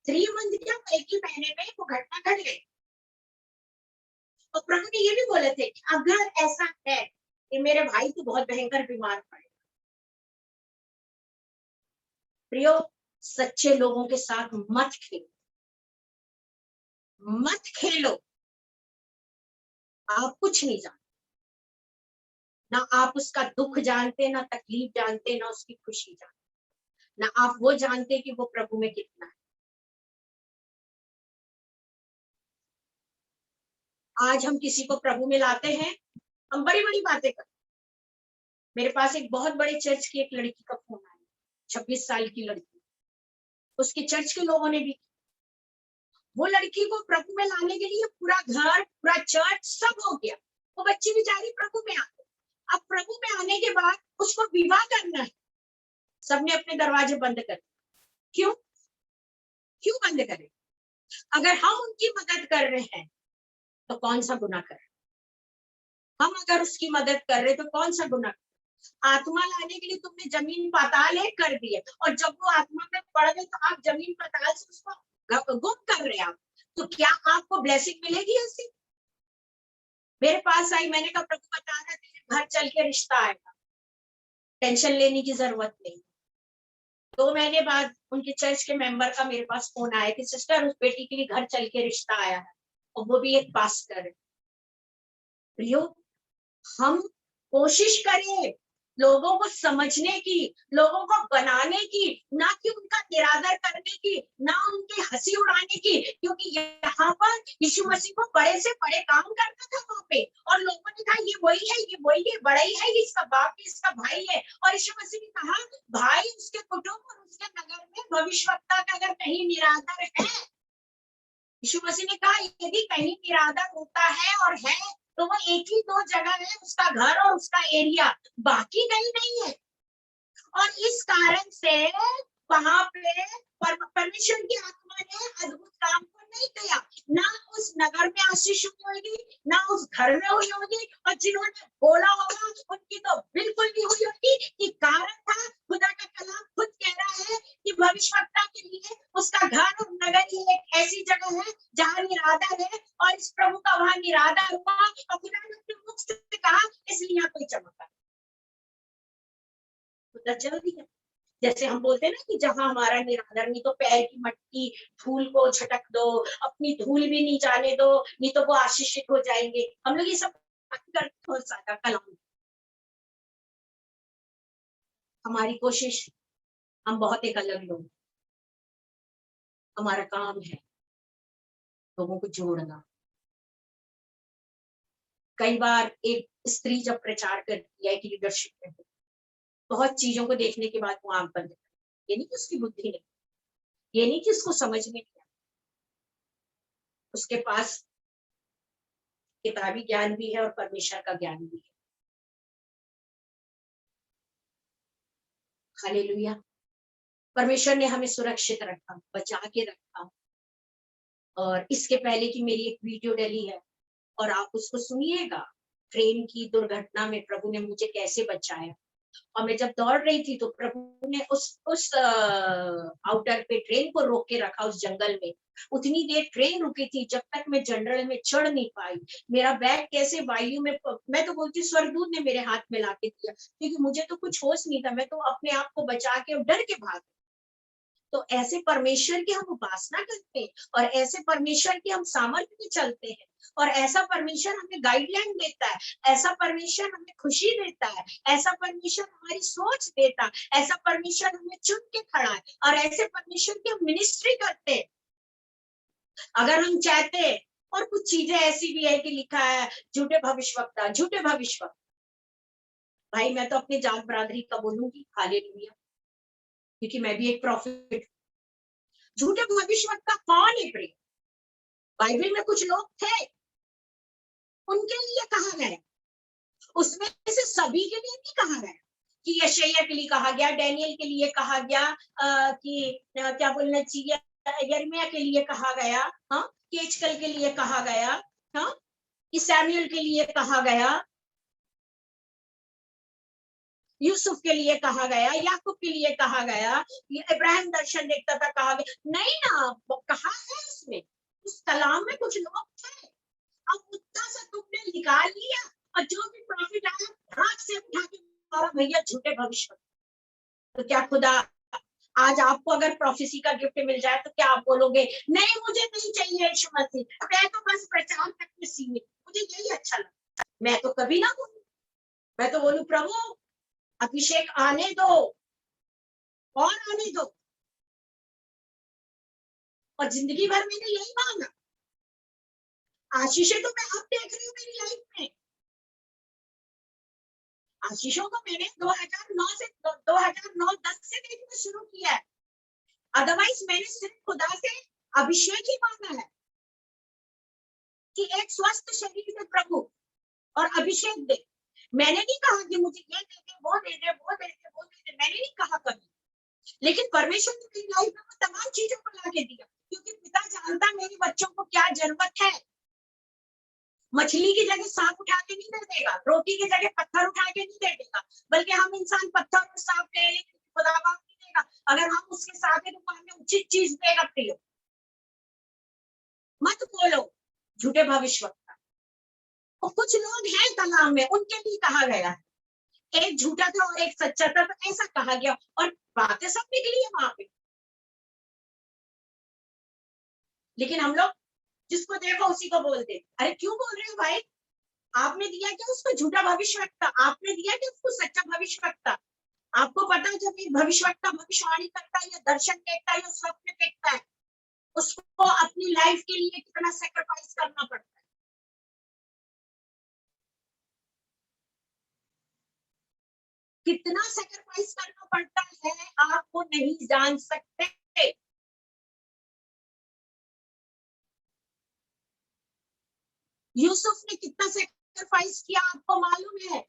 3 मंथ क्या, एक ही महीने में वो घटना घट गई। और प्रभु ने ये भी बोले थे कि अगर ऐसा है कि मेरे भाई तो बहुत भयंकर बीमार पड़े। प्रियो, सच्चे लोगों के साथ मत खेलो, मत खेलो। आप कुछ नहीं जानते, ना आप उसका दुख जानते, ना तकलीफ जानते, ना उसकी खुशी जानते, ना आप वो जानते कि वो प्रभु में कितना है। आज हम किसी को प्रभु में लाते हैं, हम बड़ी बड़ी बातें करते। मेरे पास एक बहुत बड़े चर्च की एक लड़की का फोन आया, 26 साल की लड़की। उसके चर्च के लोगों ने भी, वो लड़की को प्रभु में लाने के लिए पूरा घर, पूरा चर्च सब हो गया। वो बच्ची बेचारी प्रभु में आ गई। अब प्रभु में आने के बाद उसको विवाह करना है, सबने अपने दरवाजे बंद कर दिए। क्यों क्यों बंद करें? अगर हम उनकी मदद कर रहे हैं तो कौन सा गुनाह कर? हम अगर उसकी मदद कर रहे तो कौन सा गुनाह? आत्मा लाने के लिए तुमने जमीन पाताल एक कर दिए, और जब वो आत्मा में पड़ गए तो आप जमीन पाताल से उसको गुम कर रहे हैं। आप तो क्या आपको ब्लेसिंग मिलेगी ऐसी? मेरे पास आई, मैंने कहा प्रभु बता रहा तेरे घर चल के रिश्ता आएगा, टेंशन लेने की जरूरत नहीं। 2 महीने बाद उनके चर्च के मेंबर का मेरे पास फोन आया कि सिस्टर उस बेटी के लिए घर चल के रिश्ता आया है, और वो भी एक पास्टर है। प्रियो, हम कोशिश करें, लोगों को समझने की, लोगों को बनाने की, ना कि उनका निरादर करने की, ना उनकी हंसी उड़ाने की, क्योंकि यहाँ पर यीशु मसीह को बड़े से बड़े काम करता था वहां पे, और लोगों ने कहा ये वही है, ये वही है, बड़ा ही है, इसका बाप है, इसका भाई है। और यीशु मसीह ने कहा भाई उसके कुटुंब और उसके नगर में भविष्यवक्ता का अगर कहीं निरादर है, यीशु मसीह ने कहा यदि कहीं निरादर होता है और है तो वो एक ही दो जगह है, उसका घर और उसका एरिया, बाकी कहीं नहीं है। और इस कारण से वहां पे परमेश्वर की आत्मा ने अद्भुत काम को नहीं किया, ना उस नगर में आशीष हुई होगी, ना उस घर में हुई होगी, और जिन्होंने बोला होगा उनकी तो बिल्कुल नहीं हुई होगी। कि कारण था खुदा का कलाम खुद कह रहा है कि भविष्यवक्ता के लिए उसका घर और नगर ही एक ऐसी जगह है जहां निरादर है, और इस प्रभु का वहां निरादर हुआ, और खुदा ने अपने मुख से कहा इसलिए यहाँ कोई चमका, खुदा चल दिया। जैसे हम बोलते हैं ना कि जहां हमारा निरादर, नहीं तो पैर की मट्टी धूल को झटक दो, अपनी धूल भी नहीं जाने दो, नहीं तो वो आशीषित हो जाएंगे। हम लोग ये सब करते हैं बहुत ज्यादा कलाम। हमारी कोशिश, हम बहुत एक अलग लोग, हमारा काम है लोगों को जोड़ना। कई बार एक स्त्री जब प्रचार करती है कि लीडरशिप में बहुत चीजों को देखने के बाद वो आंख बंद, ये नहीं कि उसकी बुद्धि नहीं, ये नहीं कि उसको समझ में नहीं, उसके पास किताबी ज्ञान भी है और परमेश्वर का ज्ञान भी है। हालेलुया। परमेश्वर ने हमें सुरक्षित रखा, बचा के रखा। और इसके पहले की मेरी एक वीडियो डली है और आप उसको सुनिएगा, ट्रेन की दुर्घटना में प्रभु ने मुझे कैसे बचाया। और मैं जब दौड़ रही थी तो प्रभु ने उस आउटर पे ट्रेन को रोक के रखा, उस जंगल में। उतनी देर ट्रेन रुकी थी जब तक मैं जनरल में चढ़ नहीं पाई। मेरा बैग कैसे वायु में, मैं तो बोलती स्वर्गदूत ने मेरे हाथ में लाके दिया, क्योंकि मुझे तो कुछ होश नहीं था, मैं तो अपने आप को बचा के डर के भाग। तो ऐसे परमेश्वर की हम उपासना करते हैं, और ऐसे परमेश्वर की हम सामर्थ्य में चलते हैं, और ऐसा परमेश्वर हमें गाइडलाइन देता है, ऐसा परमेश्वर हमें खुशी देता है, ऐसा परमेश्वर हमारी सोच देता है, ऐसा परमेश्वर हमें चुन के खड़ा है, और ऐसे परमेश्वर की हम मिनिस्ट्री करते हैं। अगर हम चाहते हैं, और कुछ चीजें ऐसी भी है कि लिखा है झूठे भविष्यवक्ता, झूठे भविष्यवक्ता। भाई मैं तो अपनी जात बरादरी का बोलूंगी, हालेलुया, क्योंकि मैं भी एक प्रॉफिट। झूठे भविष्यवक्ता कौन है प्रिय? बाइबल में कुछ लोग थे, उनके लिए कहा गया, उसमें से सभी के लिए नहीं कहा गया। कि यशायाह के लिए कहा गया, डैनियल के लिए कहा गया, कि क्या बोलना चाहिए, यिर्मयाह के लिए कहा गया, हाँ, केचकल के लिए कहा गया, हाँ, कि सैमुअल के लिए कहा गया, यूसुफ के लिए कहा गया, याकूब के लिए कहा गया, इब्राहिम दर्शन देखता था कहा गया। नहीं ना, कहा है उसमें, उस कलाम में कुछ लोग थे। अब उतना सा तुमने निकाल लिया, और जो भी प्रॉफिट आया भाग से उठा के मारा, भैया झूठे भविष्य। तो क्या खुदा आज आपको अगर प्रोफेसी का गिफ्ट मिल जाए तो क्या आप बोलोगे नहीं मुझे नहीं चाहिए यीशु मसीह, मैं तो बस प्रचार तक में सीमित, मुझे यही अच्छा लगता। मैं तो कभी ना बोलूं, मैं तो बोलूं प्रभु अभिषेक आने दो, और आने दो। और जिंदगी भर मैंने यही मांगा, आशीषें तो मैं अब देख रही हूँ मेरी लाइफ में। आशीषों को मैंने 2009 से 2009-10 से देखना शुरू किया है। अदरवाइज मैंने सिर्फ खुदा से अभिषेक ही मांगा है कि एक स्वस्थ शरीर में प्रभु और अभिषेक दे। मैंने नहीं कहा कि मुझे ये दे दे, वो दे दे, वो दे दे, वो दे दे, मैंने नहीं कहा कभी। लेकिन परमेश्वर ने मेरी लाइफ में वो तमाम चीजों को ला के दिया, क्योंकि पिता जानता मेरे बच्चों को क्या जरूरत है। मछली की जगह सांप उठा के नहीं दे देगा, रोटी की जगह पत्थर उठा के नहीं दे देगा, बल्कि हम इंसान पत्थर और सांप ले लेंगे, खुदा बाप नहीं देगा। अगर हम उसके साथ हैं तो हमें उचित चीज देगा। प्रियो मत बोलो झूठे भविष्यवक्ता। और कुछ लोग हैं कलाम में, उनके लिए कहा गया है, एक झूठा था और एक सच्चा था, तो ऐसा कहा गया, और बातें सब निकली है वहां पे। लेकिन हम लोग जिसको देखो उसी को बोलते, अरे क्यों बोल रहे हो भाई, आपने दिया क्या उसको झूठा भविष्यवक्ता? आपने दिया क्या उसको सच्चा भविष्यवक्ता? आपको पता है जब एक भविष्यवक्ता भविष्यवाणी करता है या दर्शन देखता है या स्वप्न देखता है, उसको अपनी लाइफ के लिए कितना सेक्रीफाइस करना पड़ता है। कितना सेक्रीफाइस करना पड़ता है आप वो नहीं जान सकते। यूसुफ ने कितना सेक्रीफाइस किया आपको मालूम है?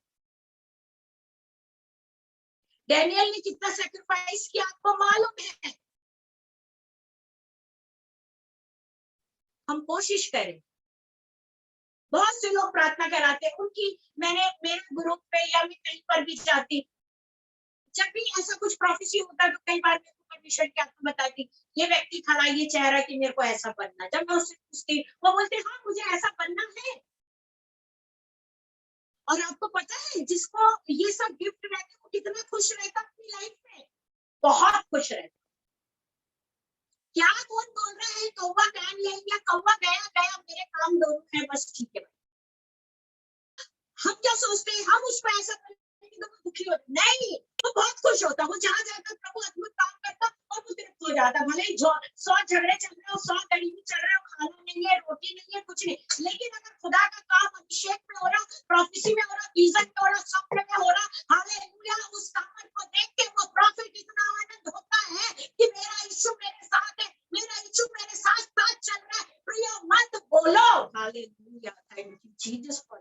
डैनियल ने कितना सेक्रीफाइस किया आपको मालूम है? हम कोशिश करें। बहुत से लोग प्रार्थना कराते हैं उनकी, मैंने मेरे ग्रुप पे या मैं कहीं पर भी जाती, जब भी ऐसा कुछ प्रोफेसी होता है तो कई बार मेरे को परमेश्वर की आत्मा बताती, ये व्यक्ति खड़ा ये चेहरा कि मेरे को ऐसा बनना। जब मैं उससे पूछती वो बोलते हाँ मुझे ऐसा बनना है। और आपको पता है जिसको ये सब गिफ्ट रहते वो कितना खुश रहता अपनी लाइफ में, बहुत खुश रहता। क्या कौन बोल रहा है कौवा कान ले गया, कौवा गया गया, मेरे काम दोनों है बस, ठीक है। हम क्या सोचते हैं हम उसको ऐसा तो वो दुखी होता नहीं, वो बहुत खुश होता, वो जहाँ जाता प्रभु अद्भुत काम करता और वो तृप्त हो जाता। भले ही 100 झगड़े चल रहे हो, 100 गरीबी चल रहे हो, खाना नहीं है, रोटी नहीं है, कुछ नहीं, लेकिन अगर खुदा का काम अभिषेक में हो रहा, प्रोफेसी में हो रहा, विजन में हो रहा, स्वप्न में हो रहा, हालेलुया, उस काम को देख के वो प्रॉफिट इतना आनंद होता है कि मेरा यीशु मेरे साथ है, मेरा यीशु मेरे साथ साथ चल रहा है। प्रिय मत बोलो hallelujah, thank you Jesus for.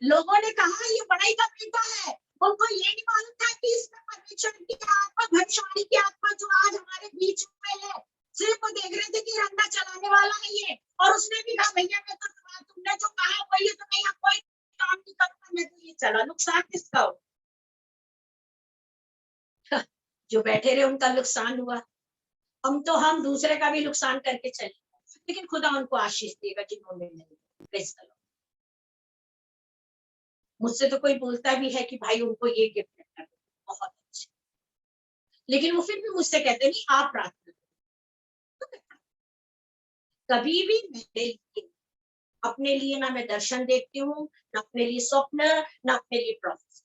लोगों ने कहा ये बड़ाई का बेटा है, उनको ये नहीं मालूम था कि इसमें परमेश्वर की आत्मा, भविष्यवाणी की आत्मा जो आज हमारे बीच में है। सिर्फ वो देख रहे थे कि रंगा चलाने वाला है ये, और उसने भी कहा भैया मैं तो तुमने जो कहा वही, तो मैं कोई काम नहीं करूंगा, मैं तो ये चला। नुकसान किसका हो? जो बैठे रहे उनका नुकसान हुआ। हम दूसरे का भी नुकसान करके चले, लेकिन खुदा उनको आशीष देगा जिन्होंने नहीं। मुझसे तो कोई बोलता भी है कि भाई उनको ये गिफ्ट है, बहुत अच्छा, लेकिन वो फिर भी मुझसे कहते नहीं आप प्रार्थना करो। कभी भी मेरे लिए, अपने लिए ना मैं दर्शन देखती हूँ, ना अपने लिए स्वप्न, ना अपने लिए प्रोफेसी।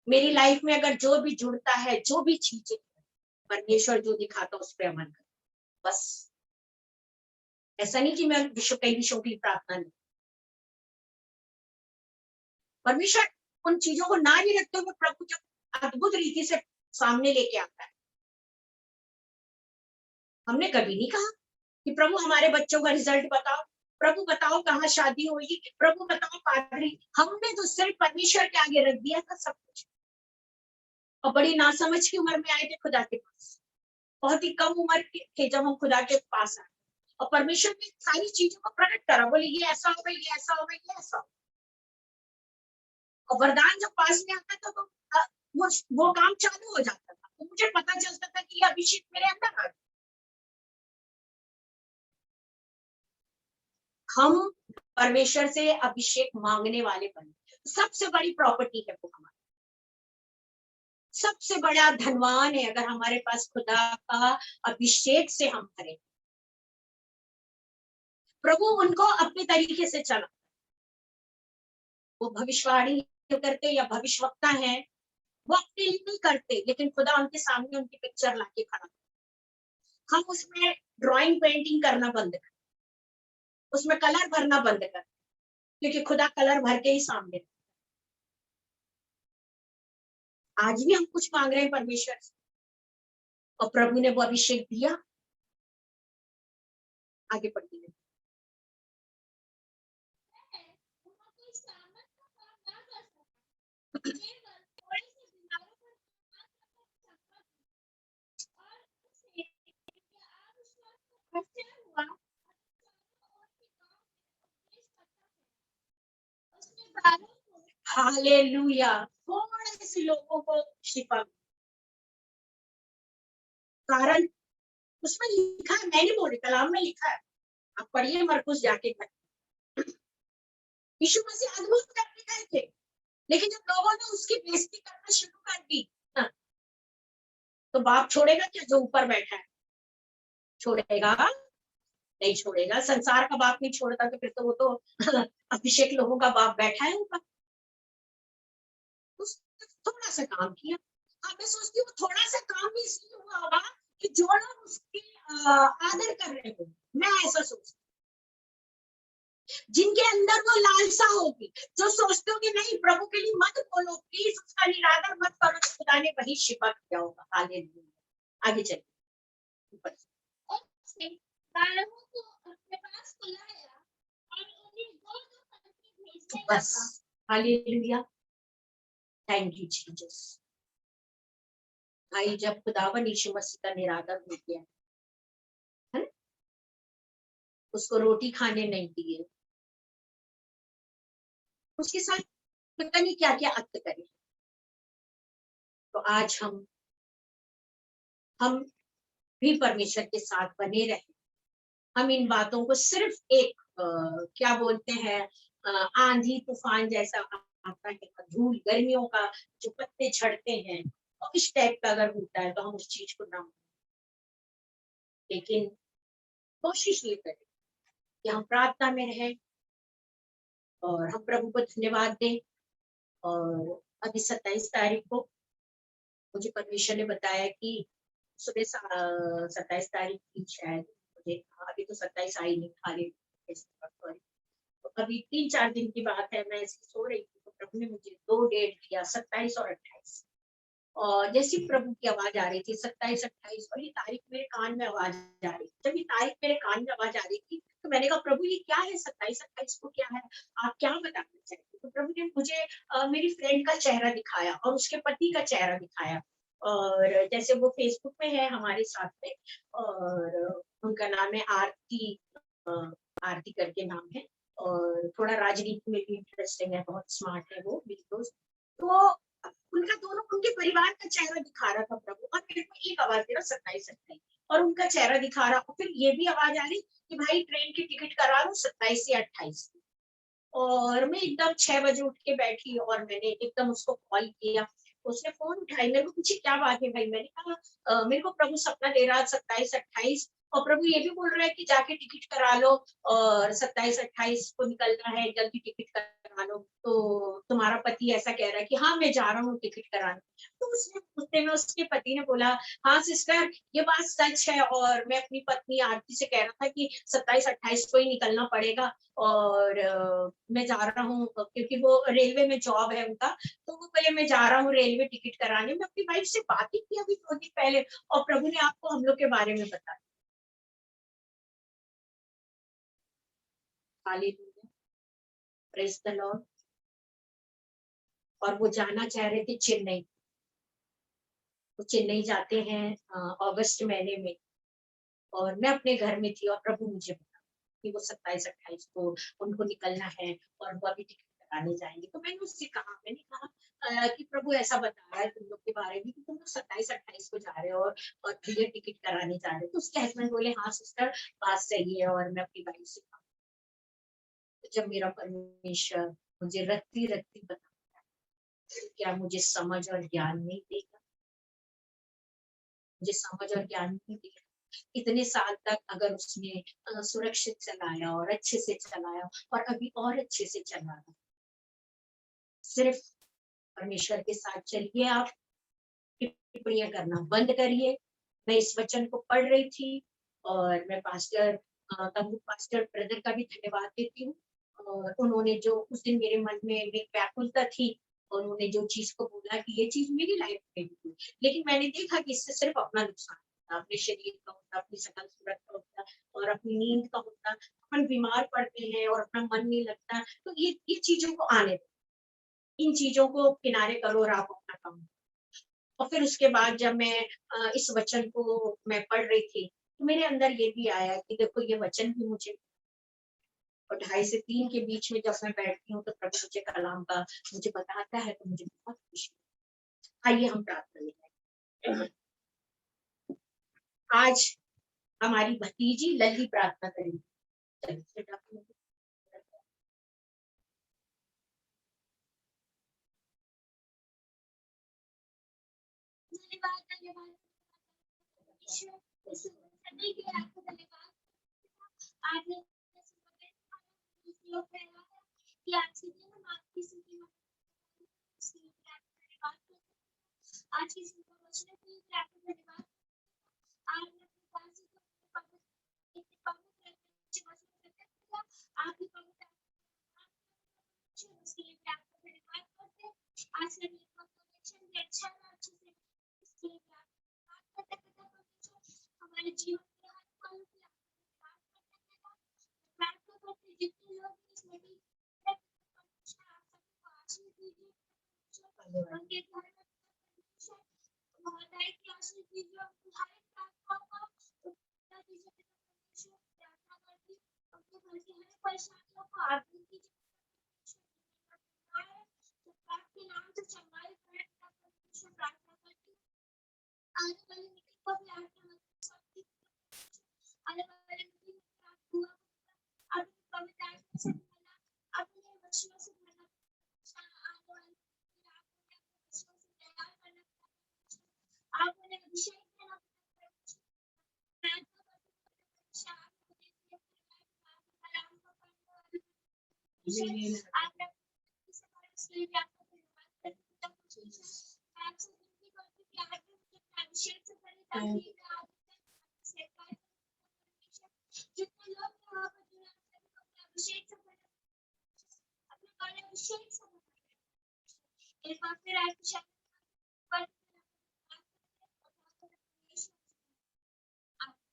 मेरी लाइफ में अगर जो भी जुड़ता है, जो भी चीजें परमेश्वर जो दिखाता उस पर अमल कर, बस। ऐसा नहीं कि मैं कई विषयों की प्रार्थना नहीं, परमेश्वर उन चीजों को ना भी रखते हुए प्रभु जब अद्भुत रीति से सामने लेके आता है। हमने कभी नहीं कहा कि प्रभु हमारे बच्चों का रिजल्ट बताओ, प्रभु बताओ कहाँ शादी होगी, प्रभु बताओ पादरी। हमने तो सिर्फ परमेश्वर के आगे रख दिया था सब कुछ। और बड़ी नासमझ की उम्र में आए थे खुदा के पास, बहुत ही कम उम्र के थे जब हम खुदा के पास आए, और परमेश्वर ने सारी चीजों को प्रकट करा, बोले ये ऐसा होगा, ये ऐसा होगा, ये ऐसा होगा। और वरदान जब पास में आता था तो वो काम चालू हो जाता था, तो मुझे पता चलता था कि ये अभिषेक मेरे अंदर आ गया। हम परमेश्वर से अभिषेक मांगने वाले बने, सबसे बड़ी प्रॉपर्टी है वो हमारी, सबसे बड़ा धनवान है अगर हमारे पास खुदा का अभिषेक से हम करें। प्रभु उनको अपने तरीके से चला, वो भविष्यवाणी करते या भविष्यवक्ता है, वो अपने लिए नहीं करते, लेकिन खुदा उनके सामने उनकी पिक्चर लाके खड़ा। हम उसमें ड्राइंग पेंटिंग करना बंद कर, उसमें कलर भरना बंद कर, क्योंकि खुदा कलर भर के ही सामने। आज भी हम कुछ मांग रहे हैं परमेश्वर से, और प्रभु ने वो अभिषेक दिया। आगे बढ़ती है। वहाँ कोई सामर्थ का काम ना कर सका, केवल थोड़े से दिनारों पर कमा सकता था। और उसे क्या अविश्वास का आश्चर्य हुआ, चारों ओर के गांव में उपदेश करता है। उसने बालों को हालेलुया, थोड़े से लोगों को शिफा। कारण उसमें लिखा है, मैंने बोले कलाम में लिखा है, आप पढ़िए मरकुस जाके घर। यीशु मसीह अद्भुत करने गए थे, लेकिन जब लोगों ने उसकी बेइज्जती करना शुरू कर दी ना, तो बाप छोड़ेगा क्या जो ऊपर बैठा है? छोड़ेगा नहीं छोड़ेगा। संसार का बाप नहीं छोड़ता तो फिर तो वो तो अभिषेक लोगों का बाप बैठा है ऊपर। उसने थोड़ा सा काम किया। अब मैं सोचती हूँ थोड़ा सा काम भी इसलिए हुआ होगा कि जो लोग उसके आदर कर रहे हो, मैं ऐसा सोचती हूँ। जिनके अंदर वो लालसा होगी, जो सोचते हो कि नहीं प्रभु के लिए मत बोलो, प्लीज उसका निरादर मत करो, तो खुदा ने वही शिफा किया होगा। हालेलुया। आगे चलिए ऊपर। और उसने 12 को अपने पास बुलाया और उन्हें दो दो करके भेजने बस लगा। हालेलुया। Thank you Jesus. भाई जब खुदावन यीशु मसीह का निरादर हो गया है ना, उसको रोटी खाने नहीं दिए, उसके साथ पता नहीं क्या क्या अक्त करे। तो आज हम भी परमेश्वर के साथ बने रहे। हम इन बातों को सिर्फ एक क्या बोलते हैं, आंधी तूफान जैसा आता है, धूल गर्मियों का जो पत्ते झड़ते हैं, और इस टाइप का अगर होता है तो हम उस चीज को ना, लेकिन कोशिश ये करें कि हम प्रार्थना में रहें और हम प्रभु को धन्यवाद दें। और अभी 27 तारीख को मुझे परमेश्वर ने बताया कि सुबह 27 तारीख की शायद, मुझे अभी तो 27 आई नहीं, खाली सॉरी। तो अभी 3-4 दिन की बात है, मैं ऐसी सो रही थी तो प्रभु ने मुझे 2 डेट दिया, 27 और 28। और जैसी प्रभु की आवाज आ रही थी 27-28, और ये तारीख मेरे कान में आवाज आ रही थी। जब ये तारीख मेरे कान में आवाज आ रही थी तो मैंने कहा प्रभु ये क्या है, 27-28 को क्या है, आप क्या बताना चाहते? तो प्रभु ने मुझे मेरी फ्रेंड का चेहरा दिखाया और उसके पति का चेहरा दिखाया। और जैसे वो फेसबुक पे है हमारे साथ में, और उनका नाम है आरती, आरती करके नाम है, और थोड़ा राजनीति में भी इंटरेस्टिंग है, बहुत स्मार्ट है वो मेरी दोस्त। तो उनका दोनों, उनके परिवार का चेहरा दिखा रहा था प्रभु, और मेरे को एक आवाज दे रहा 27-28, और उनका चेहरा दिखा रहा, और फिर ये भी आवाज आ रही कि भाई ट्रेन की टिकट करा लो 27 या 28। और मैं एकदम 6 बजे उठ के बैठी और मैंने एकदम उसको कॉल किया। उसने फोन उठाई, मेरे को पूछी क्या बात है भाई, मैंने कहा मेरे को प्रभु सपना दे रहा है 27-28, और प्रभु ये भी बोल रहा है कि जाके टिकट करा लो, और 27-28 को निकलना है, जल्दी टिकट करा लो। तो तुम्हारा पति ऐसा कह रहा है कि हाँ मैं जा रहा हूँ टिकट कराने। तो उसने उतने में उसके पति ने बोला, हाँ सिस्टर ये बात सच है, और मैं अपनी पत्नी आरती से कह रहा था कि 27-28 को ही निकलना पड़ेगा, और मैं जा रहा हूँ क्योंकि वो रेलवे में जॉब है उनका। तो वो बोले मैं जा रहा हूँ रेलवे टिकट कराने। मैं अपनी वाइफ से बात ही की अभी 2 दिन पहले, और प्रभु ने आपको हम लोग के बारे में बताया। Hallelujah, praise the Lord. और वो जाना चाह रहे थे चेन्नई। वो चेन्नई जाते हैं अगस्त महीने में, और मैं अपने घर में थी और प्रभु मुझे बता कि वो 27-28 को उनको निकलना है, और वो अभी टिकट कराने जाएंगे। तो मैंने उससे कहा, मैंने कहा कि प्रभु ऐसा बता रहा है तुम लोग के बारे में कि तुम लोग 27-28 को जा रहे हो, और क्लियर टिकट कराने जा रहे हो। तो उसके हस्बैंड बोले हाँ सिस्टर बात सही है, और मैं अपनी वाइफ से कहा। तो जब मेरा परमेश्वर मुझे रत्ती रत्ती बताता है, क्या मुझे समझ और ज्ञान नहीं देगा? मुझे समझ और ज्ञान नहीं देगा? इतने साल तक अगर उसने सुरक्षित चलाया और अच्छे से चलाया, और अभी और अच्छे से चला रहा, सिर्फ परमेश्वर के साथ चलिए। आप टिप्पणियां करना बंद करिए। मैं इस वचन को पढ़ रही थी, और मैं पास्टर तंबू पास्टर ब्रदर का भी धन्यवाद देती हूँ। और उन्होंने जो उस दिन मेरे मन में एक व्याकुलता थी, और उन्होंने जो चीज को बोला कि ये चीज मेरी लाइफ में भी हुई, लेकिन मैंने देखा कि इससे सिर्फ अपना नुकसान होता, अपने शरीर का होता, अपनी सकल सूरत का होता, और अपनी नींद का होता। अपन बीमार पड़ते हैं और अपना मन नहीं लगता। तो ये चीजों को आने दो, इन चीजों को किनारे करो और आप अपना काम। और फिर उसके बाद जब मैं इस वचन को मैं पढ़ रही थी, तो मेरे अंदर ये भी आया कि देखो ये वचन भी मुझे, और 2:30 से 3 के बीच में जब मैं बैठती हूँ तो प्रभु मुझे कलाम का मुझे बताता है, तो मुझे बहुत खुशी। आइए हम प्रार्थना करें। आज हमारी भतीजी लल्ली प्रार्थना करेंगी। चलिए बेटा। धन्यवाद धन्यवाद ईश्वर, इस समय के लिए आपको धन्यवाद। आज मैं लोग कह रहा है कि आज के दिन हम आपकी स्थिति में आज की स्थिति को बचने के लिए आपका धन्यवाद। आज मैं अपने पास से आपकी पवित्र उसके लिए आपका धन्यवाद करते हैं। आज का दिन कनेक्शन भी अच्छा है, अच्छे से इसके लिए आपका धन्यवाद करते हैं। हमारे जीवन के हर पल पे प्रार्थना करते हैं जितने लोग इस मीटिंग में आशीष दीजिए उनके घर में बहुत की आशीष दीजिए उनकी हर एक प्रार्थना को उत्तर दीजिए प्रार्थना करती उनके घर की हर परेशानियों को आप दूर कीजिए आपके नाम से चंगाई प्रार्थना करती आने वाली मीटिंग को भी आपके मदद आने वाली मीटिंग में आप दुआ अपनी पवित्रता से भरना अपने वचनों से भरना आने वाली आपको वचनों से तैयार करना आप उन्हें अभिषेक देना जितने लोग यहाँ पर जुड़े हैं अभिषेक से अपने बारे में अभिषेक से एक बार फिर आपकी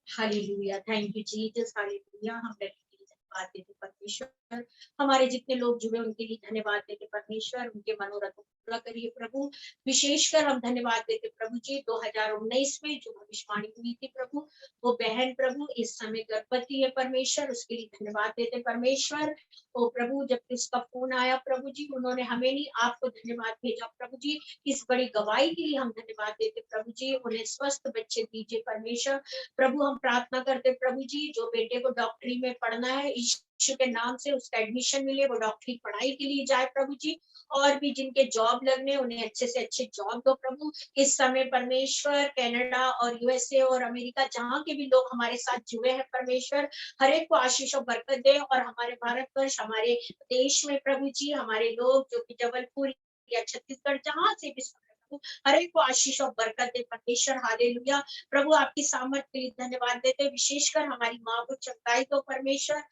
hallelujah, thank you Jesus, hallelujah. हम के लिए धन्यवाद देते परमेश्वर, हमारे जितने लोग जुड़े उनके लिए धन्यवाद देते परमेश्वर, उनके मनोरथों को पूरा करिए प्रभु। विशेषकर हम धन्यवाद देते प्रभु जी 2019 में जो भविष्यवाणी हुई थी प्रभु, वो बहन प्रभु इस समय गर्भवती है परमेश्वर, उसके लिए धन्यवाद देते परमेश्वर। ओ प्रभु, जब उसका फोन आया प्रभु जी, उन्होंने हमें नहीं आपको धन्यवाद भेजा प्रभु जी। इस बड़ी गवाही के लिए हम धन्यवाद देते प्रभु जी। उन्हें स्वस्थ बच्चे दीजिए परमेश्वर। प्रभु हम प्रार्थना करते प्रभु जी, जो बेटे को डॉक्टरी में पढ़ना है यीशु के नाम से उसका एडमिशन मिले, वो डॉक्टरी पढ़ाई के लिए जाए प्रभु जी। और भी जिनके जॉब लगने, उन्हें अच्छे से अच्छे जॉब दो प्रभु। इस समय परमेश्वर कनाडा और यूएसए और अमेरिका जहाँ के भी लोग हमारे साथ जुड़े हैं परमेश्वर, हर एक को आशीष और बरकत दे। और हमारे भारतवर्ष, हमारे देश में प्रभु जी, हमारे लोग जो कि जबलपुर या छत्तीसगढ़ जहाँ से भी हर एक को आशीष और बरकत दे परमेश्वर। हालेलुया। प्रभु आपकी सामर्थ के लिए धन्यवाद देते, विशेषकर हमारी माँ को चंगाई दो परमेश्वर।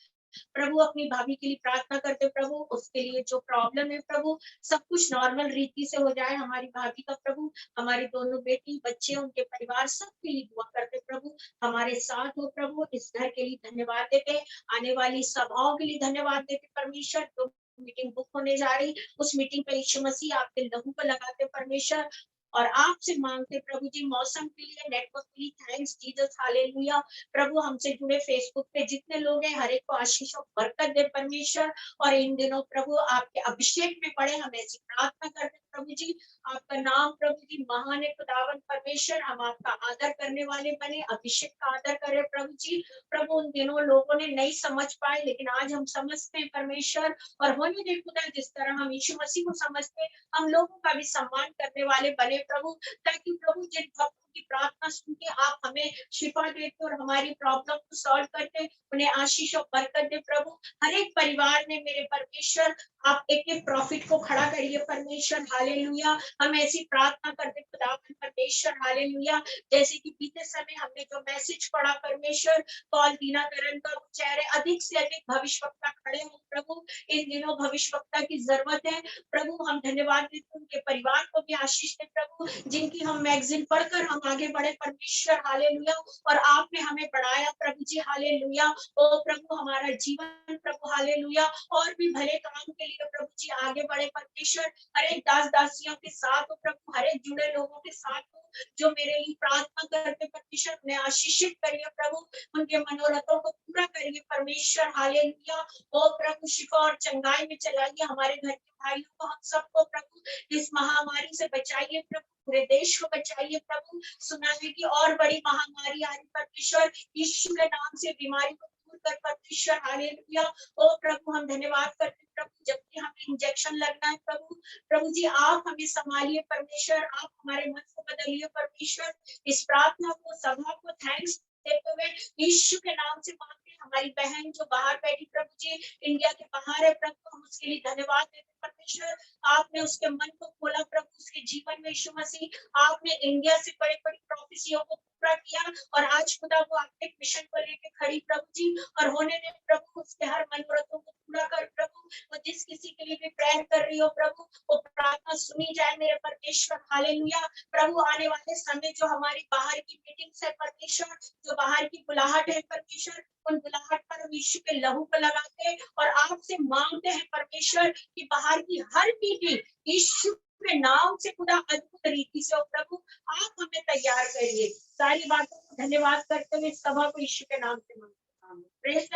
प्रभु अपनी भाभी के लिए प्रार्थना करते प्रभु, उसके लिए जो प्रॉब्लम है प्रभु, सब कुछ नॉर्मल रीति से हो जाए हमारी भाभी का प्रभु। हमारी दोनों बेटी, बच्चे, उनके परिवार सबके लिए दुआ करते प्रभु, हमारे साथ हो प्रभु। इस घर के लिए धन्यवाद देते, आने वाली सभाओं के लिए धन्यवाद देते परमेश्वर। तो मीटिंग बुक होने जा रही, उस मीटिंग पे यीशु मसीह आपके लहू पर लगाते परमेश्वर। और आपसे मांगते प्रभु जी मौसम के लिए, नेटवर्क के लिए, थैंक्स जीसस, हालेलुया। प्रभु हमसे जुड़े फेसबुक पे जितने लोग हैं, हर एक को आशीष और बरकत दे परमेश्वर। और इन दिनों प्रभु आपके अभिषेक में पड़े, हम ऐसी प्रार्थना करते प्रभु जी। आपका नाम प्रभु जी महान है खुदावन परमेश्वर, हम आपका आदर करने वाले बने, अभिषेक का आदर करें प्रभु जी। प्रभु उन दिनों लोगों ने नहीं समझ पाए, लेकिन आज हम समझते हैं परमेश्वर। और होने दे खुदा, जिस तरह हम यीशु मसीह को समझते, हम लोगों का भी सम्मान करने वाले बने प्रभु। ताकि प्रभु जिन भक्तों की प्रार्थना सुन के आप हमें शिफा देते और हमारी प्रॉब्लम को सॉल्व करते, उन्हें आशीष और बरकत दे प्रभु। हर एक परिवार में मेरे परमेश्वर आप एक एक प्रॉफिट को खड़ा करिए परमेश्वर। हालेलुया। हम ऐसी प्रार्थना करते खुदा परमेश्वर। हालेलुया। जैसे कि बीते समय हमने जो मैसेज पढ़ा परमेश्वर, कॉल दीना करण का चेहरे अधिक से अधिक भविष्यवक्ता खड़े हो प्रभु। इन दिनों भविष्यवक्ता की जरूरत है प्रभु। हम धन्यवाद देते उनके परिवार को भी आशीष दे प्रभु, जिनकी हम मैगजीन पढ़कर हम आगे बढ़े परमेश्वर। हालेलुया। और आपने हमें बढ़ाया प्रभु जी। हालेलुया। ओ प्रभु हमारा जीवन प्रभु, हालेलुया, और भी भले काम के लिए प्रभु जी आगे बढ़े परमेश्वर। हर एक दास दासियों के साथ हो प्रभु, हर एक जुड़े लोगों के साथ हो जो मेरे लिए प्रार्थना करते परमेश्वर, उन्हें आशीषित करिए प्रभु, उनके मनोरथों को पूरा करिए परमेश्वर। हालेलुया। ओ प्रभु शिफा और चंगाई में चलाइए हमारे घर के भाइयों को, हम सबको प्रभु इस महामारी से बचाइए प्रभु, पूरे देश को बचाइए प्रभु। सुना है कि और बड़ी महामारी आ रही परमेश्वर, यीशु के नाम से बीमारी को दूर कर परमेश्वर। हालेलुया। ओ प्रभु हम धन्यवाद करते प्रभु, जबकि हमें इंजेक्शन लगना है प्रभु, प्रभु जी आप हमें संभालिए परमेश्वर, आप हमारे मन को बदलिए परमेश्वर। इस प्रार्थना को, सभा को थैंक्स देते हुए यीशु के नाम से मांगते हमारी बहन जो बाहर बैठी प्रभु जी, इंडिया के बाहर है प्रभु, हम उसके लिए धन्यवाद देते हैं परमेश्वर। आपने उसके मन को खोला प्रभु, उसके जीवन में यीशु मसीह आपने इंडिया से बड़ी बड़ी प्रोफेसियों को पूरा किया, और आज खुदा वो आपके मिशन को लेके खड़ी प्रभु जी, और होने दे प्रभु उसके हर मनोरथों को पूरा कर प्रभु। वो जिस किसी के लिए भी प्रेयर कर रही हो प्रभु, वो प्रार्थना सुनी जाए मेरे परमेश्वर। हालेलुया प्रभु, आने वाले समय जो हमारी बाहर की मीटिंग्स है परमेश्वर, जो बाहर की बुलाहट है परमेश्वर, उन बुलाहट पर हम यीशु के लहू को लगाते हैं और आपसे मांगते हैं परमेश्वर कि बाहर की हर मीटिंग यीशु के नाम से खुदा अद्भुत रीति से हो प्रभु, आप हमें तैयार करिए। सारी बातों को धन्यवाद करते हुए इस सभा को यीशु के नाम से मांगते हैं।